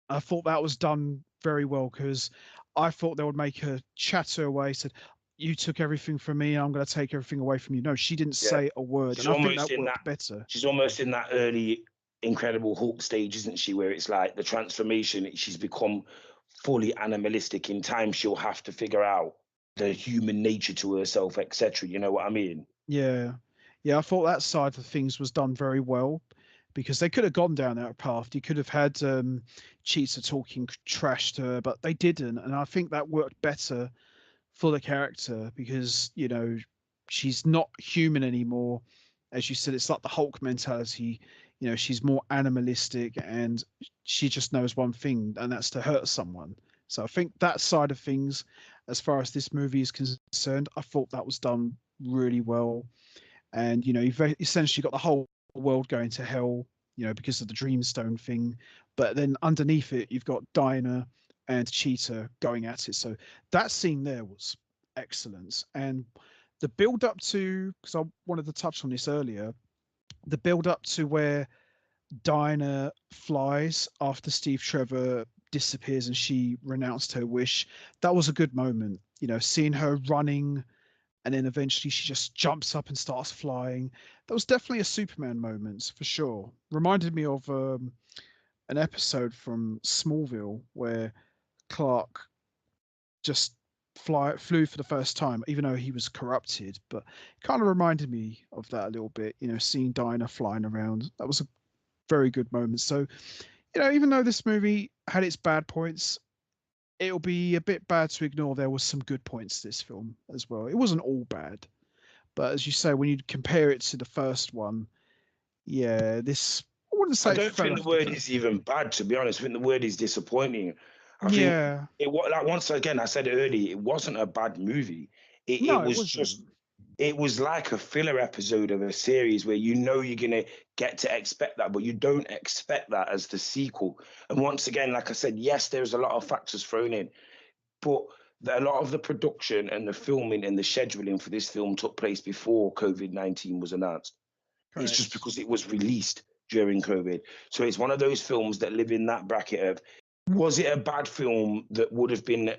I thought that was done very well because I thought they would make her chatter away, said, "You took everything from me, I'm going to take everything away from you." No, she didn't Yeah. say a word, and She's I think almost that in that worked better. she's almost in that early Incredible Hulk stage, isn't she? Where it's like the transformation, she's become fully animalistic. In time, she'll have to figure out the human nature to herself, etc. You know what I mean? Yeah, yeah, I thought that side of things was done very well because they could have gone down that path. You could have had Cheetah talking trash to her, but they didn't, and I think that worked better for the character because she's not human anymore. As you said, it's like the Hulk mentality. She's more animalistic, and she just knows one thing, and that's to hurt someone. So I think that side of things, as far as this movie is concerned, I thought that was done really well. And you've essentially got the whole world going to hell, because of the Dreamstone thing. But then underneath it, you've got Dinah and Cheetah going at it. So that scene there was excellent. And the build up to, because I wanted to touch on this earlier, the build up to where Dinah flies after Steve Trevor disappears and she renounced her wish. That was a good moment. Seeing her running and then eventually she just jumps up and starts flying. That was definitely a Superman moment for sure. Reminded me of an episode from Smallville where Clark just flew for the first time, even though he was corrupted. But it kind of reminded me of that a little bit. Seeing Dinah flying around. That was a very good moment. So, even though this movie had its bad points, it'll be a bit bad to ignore there was some good points to this film as well. It wasn't all bad. But as you say, when you compare it to the first one, yeah, this I wouldn't I say it don't fell think the off the word cliff. is even bad, to be honest. I think the word is disappointing. I think Yeah, it was like, once again, I said it earlier, it wasn't a bad movie. It no, it was just, wasn't. it was like a filler episode of a series where you're gonna get to expect that, but you don't expect that as the sequel. And once again, like I said, yes, there's a lot of factors thrown in, but a lot of the production and the filming and the scheduling for this film took place before COVID-19 was announced. It's just Correct. because it was released during COVID. So it's one of those films that live in that bracket of, was it a bad film that would have been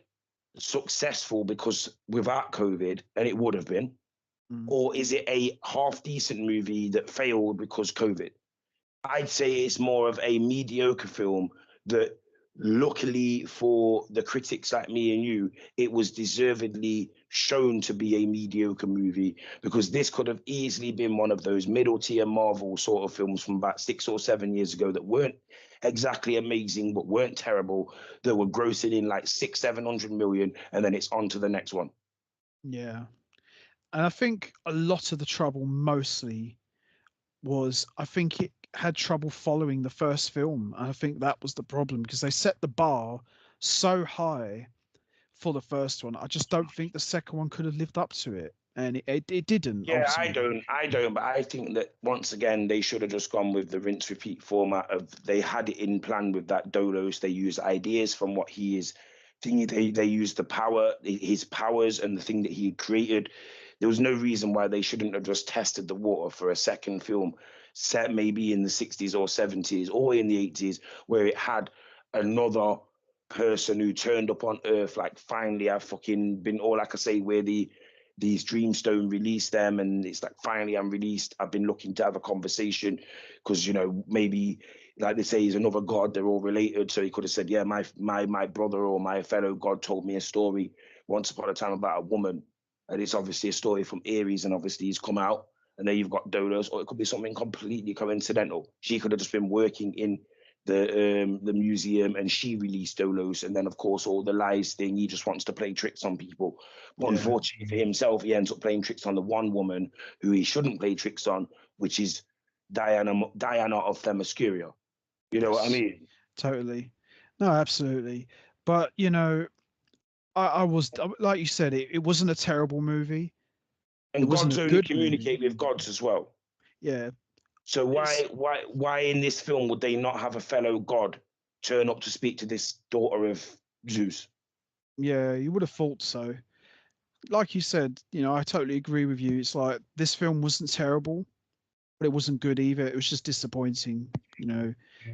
successful because without COVID, and it would have been, Mm. or is it a half decent movie that failed because COVID? I'd say it's more of a mediocre film that, luckily for the critics like me and you, it was deservedly shown to be a mediocre movie, because this could have easily been one of those middle tier Marvel sort of films from about 6 or 7 years ago that weren't exactly amazing but weren't terrible, that were grossing in like 600-700 million, and then it's on to the next one. Yeah, and I think a lot of the trouble mostly was I think it had trouble following the first film. And I think that was the problem because they set the bar so high for the first one. I just don't think the second one could have lived up to it, and it didn't Yeah, I ultimately. don't, I don't, but I think that once again they should have just gone with the rinse repeat format of, they had it in plan with that Dolos. They used ideas from what he is thinking. They used the power, his powers, and the thing that he had created. There was no reason why they shouldn't have just tested the water for a second film set maybe in the 60s or 70s or in the 80s, where it had another person who turned up on Earth. Like, finally, I've fucking been, or like I say, where these Dreamstone released them, and it's like, finally I'm released. I've been looking to have a conversation because, maybe, like they say, he's another god, they're all related. So he could have said, yeah, my brother or my fellow god told me a story once upon a time about a woman, and it's obviously a story from Ares, and obviously he's come out, and then you've got Dodos. Or it could be something completely coincidental. She could have just been working in the museum, and she released Dolos, and then of course all the lies thing, he just wants to play tricks on people. But Yeah. unfortunately for himself, he ends up playing tricks on the one woman who he shouldn't play tricks on, which is Diana of Themyscira. You know what I Yes. mean? Totally. No, absolutely. But you know, I was like you said, it wasn't a terrible movie. It And wasn't gods a only good movie. communicate with gods as well. Yeah, So it's why in this film would they not have a fellow god turn up to speak to this daughter of Zeus? yeah, you would have thought so. Like you said, you know, I totally agree with you. It's like this film wasn't terrible, but it wasn't good either. It was just disappointing. You know,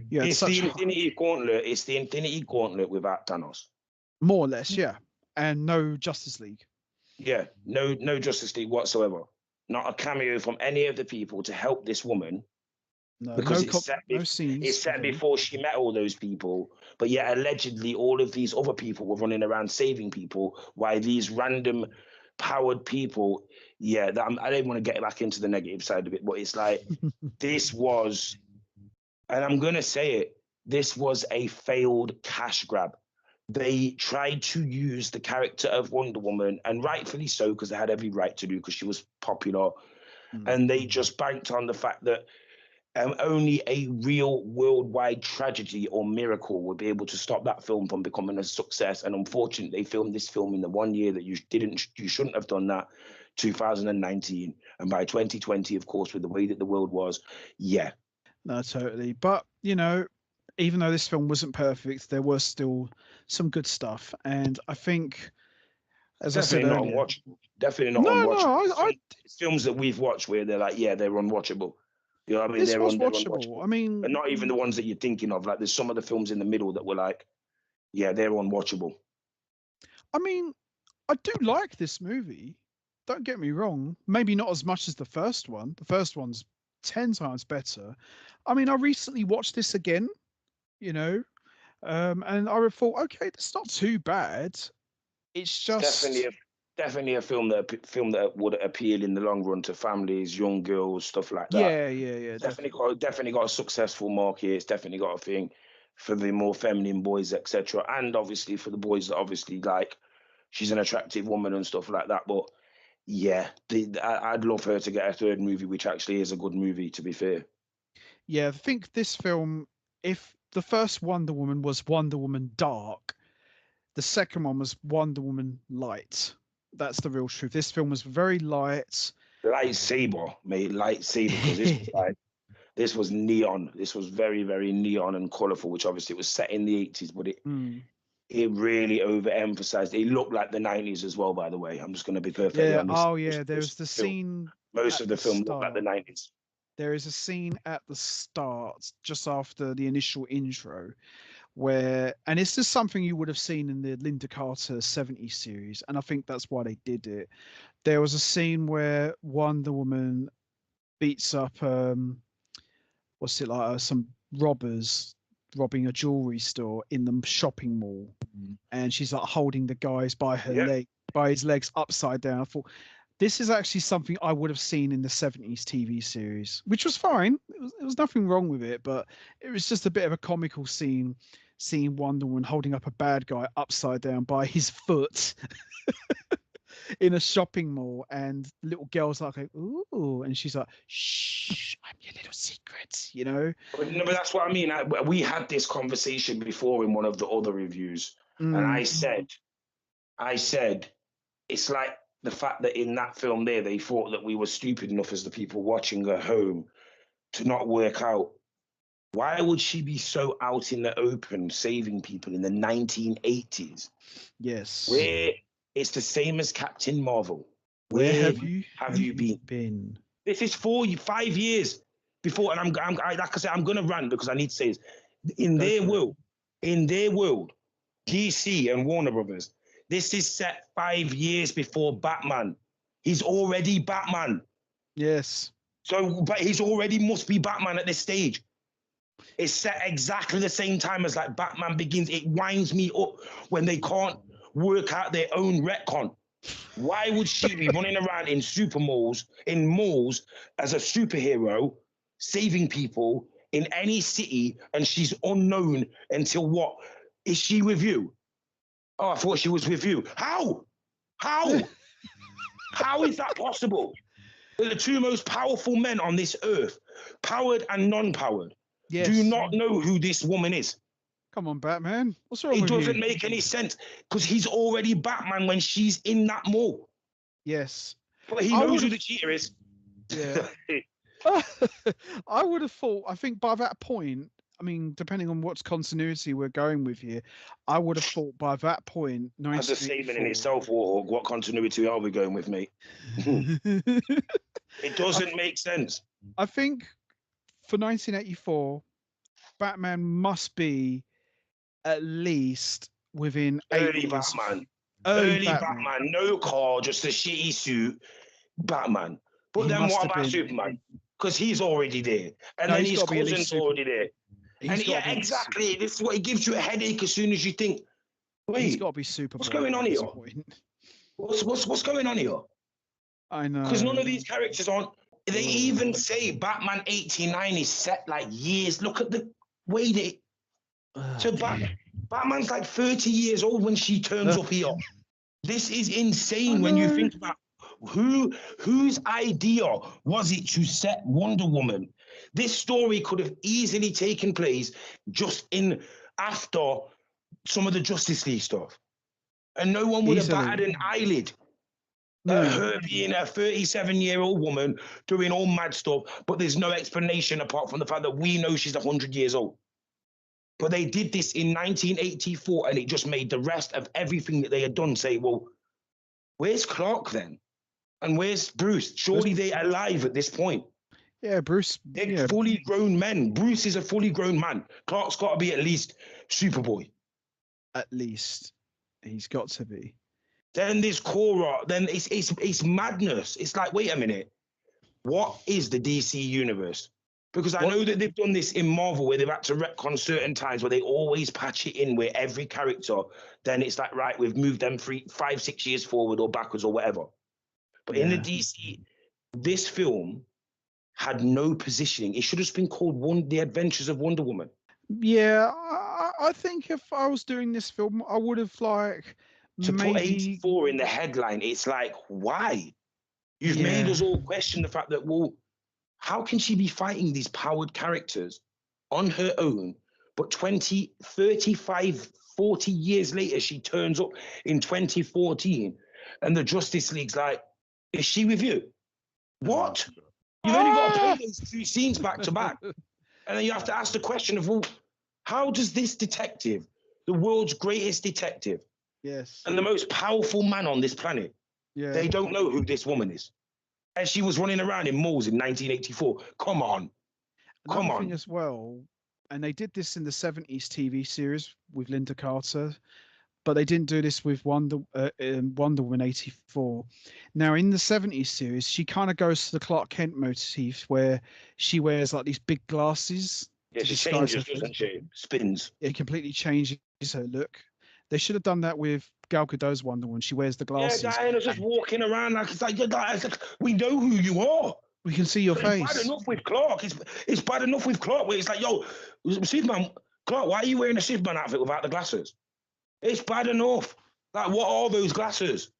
you had It's the such Infinity Gauntlet. It's the Infinity Gauntlet without Thanos. more or less, yeah, and no Justice League. Yeah, no Justice League whatsoever. Not a cameo from any of the people to help this woman No, because it's no scenes with set them. before she met all those people. But yet allegedly all of these other people were running around saving people, while these random powered people, yeah, I don't want to get back into the negative side of it, but it's like this was, and I'm gonna say it, this was a failed cash grab. They tried to use the character of Wonder Woman, and rightfully so, because they had every right to do, because she was popular, Mm. and they just banked on the fact that only a real worldwide tragedy or miracle would be able to stop that film from becoming a success. And unfortunately, they filmed this film in the 1 year that you shouldn't have done that, 2019. And by 2020, of course, with the way that the world was, yeah, No, totally. But you know, even though this film wasn't perfect, there was still some good stuff, and I think, as I said definitely not earlier, unwatchable. Definitely not no, unwatchable. no, It's films that we've watched where they're like, yeah, they're unwatchable. You know what I mean? this was They're watchable. unwatchable. I mean, And not even the ones that you're thinking of. Like there's some of the films in the middle that were like, yeah, they're unwatchable. I mean, I do like this movie. Don't get me wrong. Maybe not as much as the first one. The first one's 10 times better. I mean, I recently watched this again. You know, and I thought, okay, that's not too bad. It's It's just, definitely a film that would appeal in the long run to families, young girls, stuff like that. yeah, yeah, yeah, definitely. Definitely got a successful market. It's definitely got a thing for the more feminine boys, etc. And obviously for the boys that obviously like she's an attractive woman and stuff like that. But yeah, I'd love her to get a third movie, which actually is a good movie, to be fair. Yeah, I think this film, if the first Wonder Woman was Wonder Woman Dark, the second one was Wonder Woman Light. That's the real truth. This film was very light. Lightsaber, mate, lightsaber, because this was like this was neon. This was very, very neon and colourful, which obviously it was set in the 80s, but Mm. it really overemphasized. It looked like the 90s as well, by the way. I'm just going to be perfectly Yeah. honest. Oh, yeah. There's the scene Most at of the the film looked like the start. 90s. There is a scene at the start, just after the initial intro, where, and it's just something you would have seen in the Linda Carter 70s series, and I think that's why they did it. There was a scene where Wonder Woman beats up what's it like, some robbers robbing a jewelry store in the shopping mall, and she's like holding the guys by her Yeah. leg, by his legs upside down. I thought this is actually something I would have seen in the 70s TV series, which was fine. It was nothing wrong with it, but it was just a bit of a comical scene, seeing Wonder Woman holding up a bad guy upside down by his foot in a shopping mall, and the little girl's like, "Ooh," and she's like, "Shh, I'm your little secret," you know. No, but that's what I mean. We had this conversation before in one of the other reviews, and Mm, I said, it's like the fact that in that film there, they thought that we were stupid enough as the people watching at home to not work out why would she be so out in the open saving people in the 1980s, yes. where it's the same as Captain Marvel. Where Where have you have you been? been? This is 5 years before, and like I said, I'm gonna rant because I need to say this. In Go their for it. world, DC and Warner Brothers, this is set 5 years before Batman. He's already Batman. Yes. So, but he's already must be Batman at this stage. It's set exactly the same time as like Batman Begins. It winds me up when they can't work out their own retcon. Why would she be running around in malls as a superhero, saving people in any city, and she's unknown until what? Is she with you? Oh, I thought she was with you. How? How? How is that possible? They're the two most powerful men on this earth, powered and non-powered, do Yes. not know who this woman is. Come on, Batman. What's wrong It with doesn't you? make any sense because he's already Batman when she's in that mall. Yes. But he I knows would who have. the cheater is. Yeah. I would have thought. I think by that point, I mean, depending on what's continuity we're going with here, I would have thought by that point, That's a statement in 1984. itself, Warhawk. What continuity are we going with, mate? It doesn't make sense. I think for 1984, Batman must be at least within 8 Early years. Batman. Early Early Batman. Batman. No car, just a shitty suit. Batman. But He then must what have about been. Superman? Because he's already there. And No, then he's his got to be at least cousin's super. already there. He's And got to yeah, be. exactly. This is what it gives you a headache as soon as you think, He's wait, got to be Superboy what's going on at this here? point. What's going on here? I Because none know. of these characters aren't. They even say Batman 89 is set like years. Look at the way they. So Batman's like 30 years old when she turns up here. This is insane when you think about whose idea was it to set Wonder Woman. This story could have easily taken place just in after some of the Justice League stuff, and no one would have batted an eyelid. Her being a 37-year-old woman doing all mad stuff, but there's no explanation apart from the fact that we know she's 100 years old. But they did this in 1984, and it just made the rest of everything that they had done say, well, where's Clark then? And where's Bruce? Surely they're alive at this point. Yeah, Bruce. They're fully grown men. Bruce is a fully grown man. Clark's got to be at least Superboy. At least he's got to be. Then there's Cora. Then it's madness. It's like, wait a minute. What is the DC universe? Because I know that they've done this in Marvel where they've had to retcon certain times where they always patch it in where every character, then it's like, right, we've moved them 5, 6 years forward or backwards or whatever. But in the DC, this film had no positioning. It should have been called The Adventures of Wonder Woman. Yeah, I think if I was doing this film, I would have like to maybe put 84 in the headline. It's like, why? You've made us all question the fact that, well, how can she be fighting these powered characters on her own? But 20, 35, 40 years later, she turns up in 2014 and the Justice League's like, is she with you? What? You've only got to play those 2 scenes back to back. And then you have to ask the question of, well, how does this detective, the world's greatest detective, and the most powerful man on this planet, they don't know who this woman is? And she was running around in malls in 1984. Come on. Another thing as well, and they did this in the 70s TV series with Linda Carter, but they didn't do this with Wonder Woman 84. Now, in the 70s series, she kind of goes to the Clark Kent motif where she wears like these big glasses. Yeah, she changes, doesn't she? Spins. It completely changes her look. They should have done that with Gal Gadot's Wonder Woman. She wears the glasses. Yeah, Diana's just walking around like it's like, we know who you are. We can see your face. It's bad enough with Clark. It's bad enough with Clark where it's like, yo, Superman, Clark, why are you wearing a Superman outfit without the glasses? It's bad enough. Like, what are those glasses?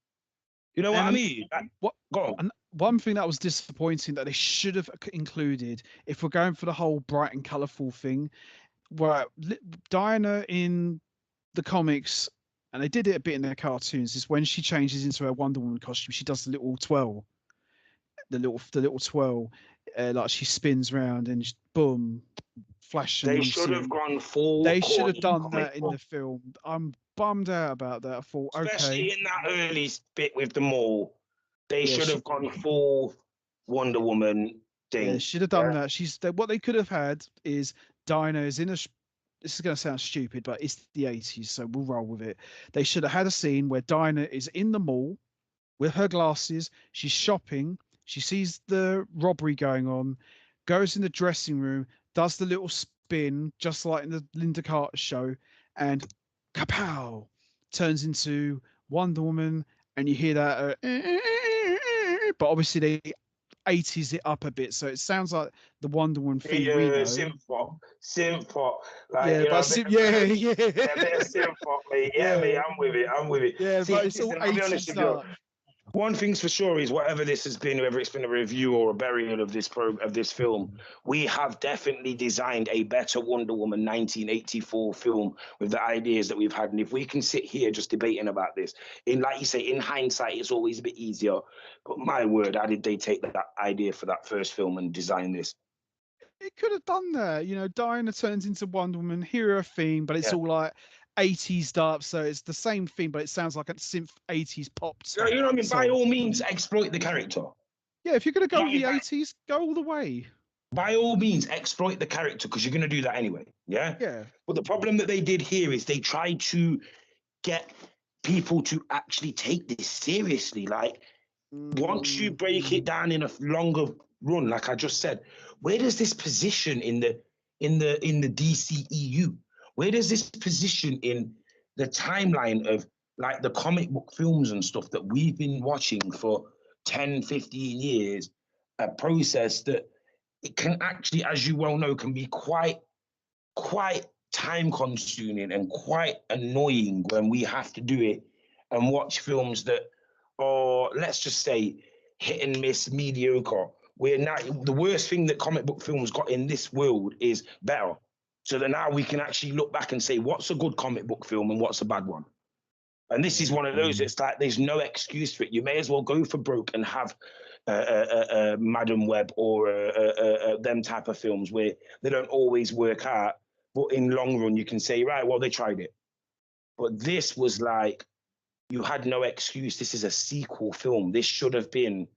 You know what I mean? Like, go on. And one thing that was disappointing that they should have included, if we're going for the whole bright and colourful thing, where Diana in the comics, and they did it a bit in their cartoons, is when she changes into her Wonder Woman costume, she does the little twirl, the little twirl, like she spins around and just, boom, flash. They should have gone full. They should have done that in the film. I'm bummed out about that. I thought, especially in that early bit with the mall, they should have gone full Wonder Woman thing. Yeah, should have done that. What they could have had is Dinah is in a. This is going to sound stupid, but it's the 80s, so we'll roll with it. They should have had a scene where Dinah is in the mall with her glasses. She's shopping. She sees the robbery going on, goes in the dressing room, does the little spin, just like in the Linda Carter show, and kapow, turns into Wonder Woman, and you hear that. But obviously they 80s it up a bit, so it sounds like the Wonder Woman thing we know. Synth pop, like, yeah, you know, a bit of synth pop, mate. Yeah, mate, I'm with it. Yeah, See, but it's all 80s stuff. One thing's for sure is whatever this has been, whether it's been a review or a burial of this film, we have definitely designed a better Wonder Woman 1984 film with the ideas that we've had. And if we can sit here just debating about this, in like you say, in hindsight, it's always a bit easier. But my word, how did they take that idea for that first film and design this? It could have done that. You know, Diana turns into Wonder Woman, hear her theme, but it's Yeah. all like 80s up, so it's the same thing, but it sounds like a synth 80s pop You know what I mean? By song. all means, exploit the character. Yeah, if you're gonna go with the By, 80s, go all the way. by all means, exploit the character because you're going to do that anyway. Yeah. Yeah. But the problem that they did here is they tried to get people to actually take this seriously. Like, once you break it down in a longer run, like I just said, where does this position in the DCEU? Where does this position in the timeline of like the comic book films and stuff that we've been watching for 10, 15 years? A process that it can actually, as you well know, can be quite time consuming and quite annoying when we have to do it and watch films that are, let's just say, hit and miss, mediocre. We're now, the worst thing that comic book films got in this world is better. So that now we can actually look back and say what's a good comic book film and what's a bad one. And this is one of those. It's like there's no excuse for it. You may as well go for broke and have Madam Web or them type of films where they don't always work out, but in long run you can say, right, well, they tried it. But this was like, you had no excuse. This is a sequel film. This should have been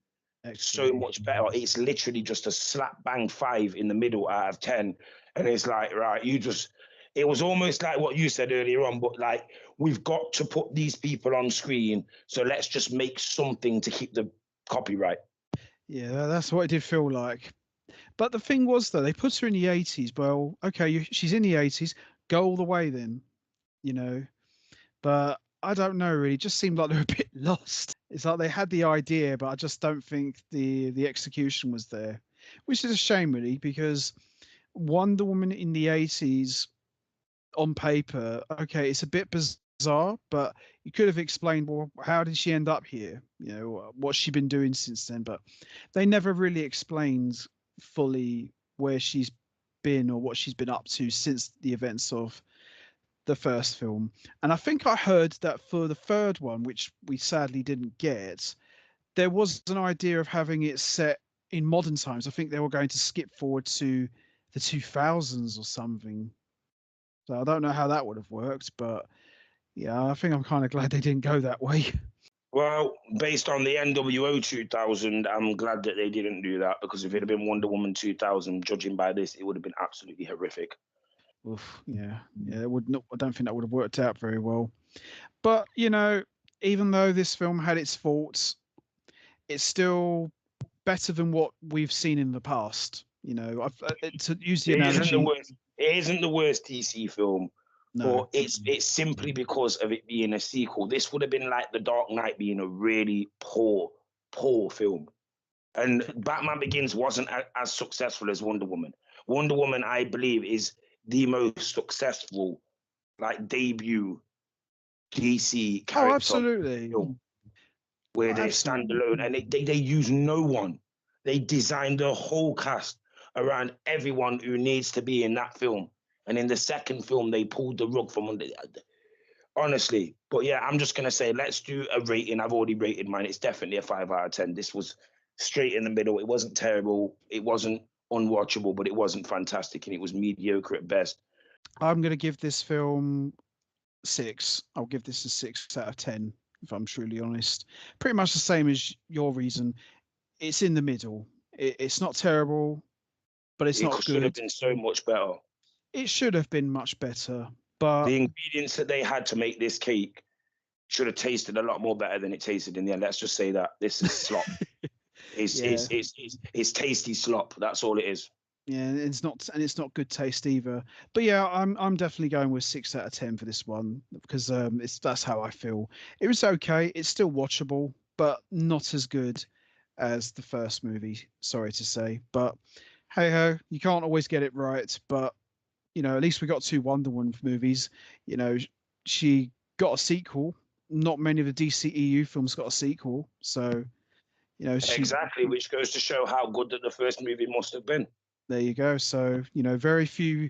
so much better. It's literally just a slap bang 5 in the middle out of 10. And it's like, right, it was almost like what you said earlier on, but like, we've got to put these people on screen. So let's just make something to keep the copyright. Yeah, that's what it did feel like. But the thing was, though, they put her in the 80s. Well, okay, she's in the 80s. Go all the way then, you know. But I don't know, really. It just seemed like they were a bit lost. It's like they had the idea, but I just don't think the execution was there, which is a shame, really, because Wonder Woman in the 80s on paper, okay, it's a bit bizarre, but you could have explained, well, how did she end up here? You know, what's she been doing since then? But they never really explained fully where she's been or what she's been up to since the events of the first film. And I think I heard that for the third one, which we sadly didn't get, there was an idea of having it set in modern times. I think they were going to skip forward to the 2000s or something. So I don't know how that would have worked, but yeah, I think I'm kind of glad they didn't go that way. Well, based on the NWO 2000, I'm glad that they didn't do that, because if it had been Wonder Woman 2000, judging by this, it would have been absolutely horrific. Oof, yeah, it would not. I don't think that would have worked out very well. But you know, even though this film had its faults, it's still better than what we've seen in the past. You know, to use the analogy, It isn't the worst DC film, no. but it's simply because of it being a sequel. This would have been like The Dark Knight being a really poor film. And Batman Begins wasn't as successful as Wonder Woman. Wonder Woman, I believe, is the most successful like debut DC character. Oh, absolutely. Film, where they stand alone and they use no one. They designed the whole cast around everyone who needs to be in that film. And in the second film, they pulled the rug from under. Honestly, but yeah, I'm just gonna say let's do a rating. I've already rated mine. It's definitely a 5 out of 10. This was straight in the middle. It wasn't terrible. It wasn't unwatchable, but it wasn't fantastic, and it was mediocre at best. I'm going to give this film 6. I'll give this a 6 out of 10, if I'm truly honest. Pretty much the same as your reason. It's in the middle. It's not terrible, but it's not good. It should have been so much better. It should have been much better, but the ingredients that they had to make this cake should have tasted a lot more better than it tasted in the end. Let's just say that this is slop. It's tasty slop. That's all it is. Yeah, it's not good taste either. But yeah, I'm definitely going with 6 out of 10 for this one, because that's how I feel. It was okay. It's still watchable, but not as good as the first movie. Sorry to say, but hey ho, you can't always get it right. But you know, at least we got 2 Wonder Woman movies. You know, she got a sequel, not many of the DCEU films got a sequel. So, you know, Exactly, which goes to show how good that the first movie must have been. there you go. So, you know, very few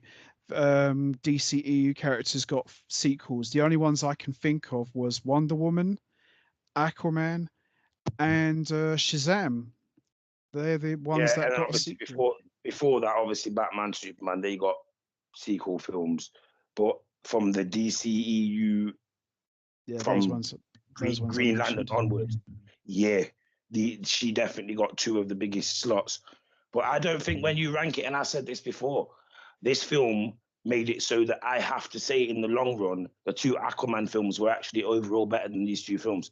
DCEU characters got sequels. The only ones I can think of was Wonder Woman, Aquaman, and Shazam. They're the ones Yeah, that and then got a obviously sequel. before that, obviously Batman, Superman, they got sequel films, but from the DCEU, Yeah, from those ones I Green Lantern mentioned. onwards, yeah, she definitely got two of the biggest slots. But I don't think when you rank it, and I said this before, this film made it so that I have to say in the long run, the two Aquaman films were actually overall better than these two films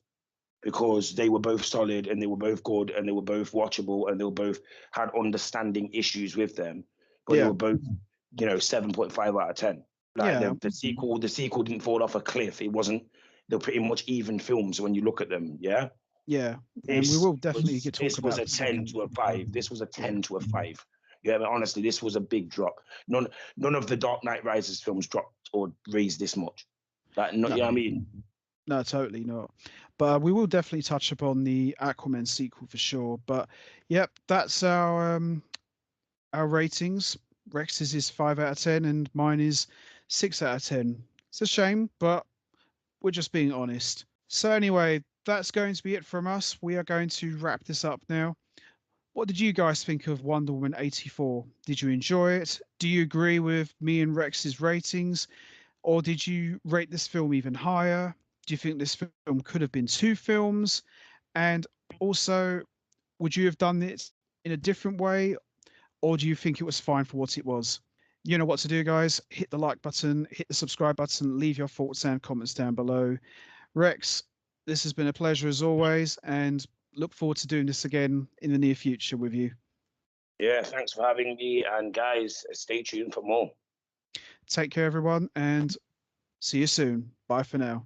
because they were both solid and they were both good and they were both watchable and they were both had understanding issues with them, but they Yeah, were both, 7.5 out of 10. Like yeah, the sequel didn't fall off a cliff. It wasn't. They're pretty much even films when you look at them. Yeah, yeah. And we this will definitely was talk this was about a the 10 second. to a 5. This was a Yeah. 10 to a 5. Yeah, but honestly, this was a big drop. None of the Dark Knight Rises films dropped or raised this much. Like, no, No, you know what I mean? no, totally not. But we will definitely touch upon the Aquaman sequel for sure. But yep, that's our ratings. Rex's is 5 out of 10, and mine is 6 out of 10. It's a shame, but we're just being honest. So anyway, that's going to be it from us. We are going to wrap this up now. What did you guys think of Wonder Woman 84? Did you enjoy it? Do you agree with me and Rex's ratings? Or did you rate this film even higher? Do you think this film could have been two films? And also, would you have done it in a different way? Or do you think it was fine for what it was? You know what to do, guys. Hit the like button, hit the subscribe button, leave your thoughts and comments down below. Rex, this has been a pleasure as always, and look forward to doing this again in the near future with you. Yeah, thanks for having me. And guys, stay tuned for more. Take care, everyone, and see you soon. Bye for now.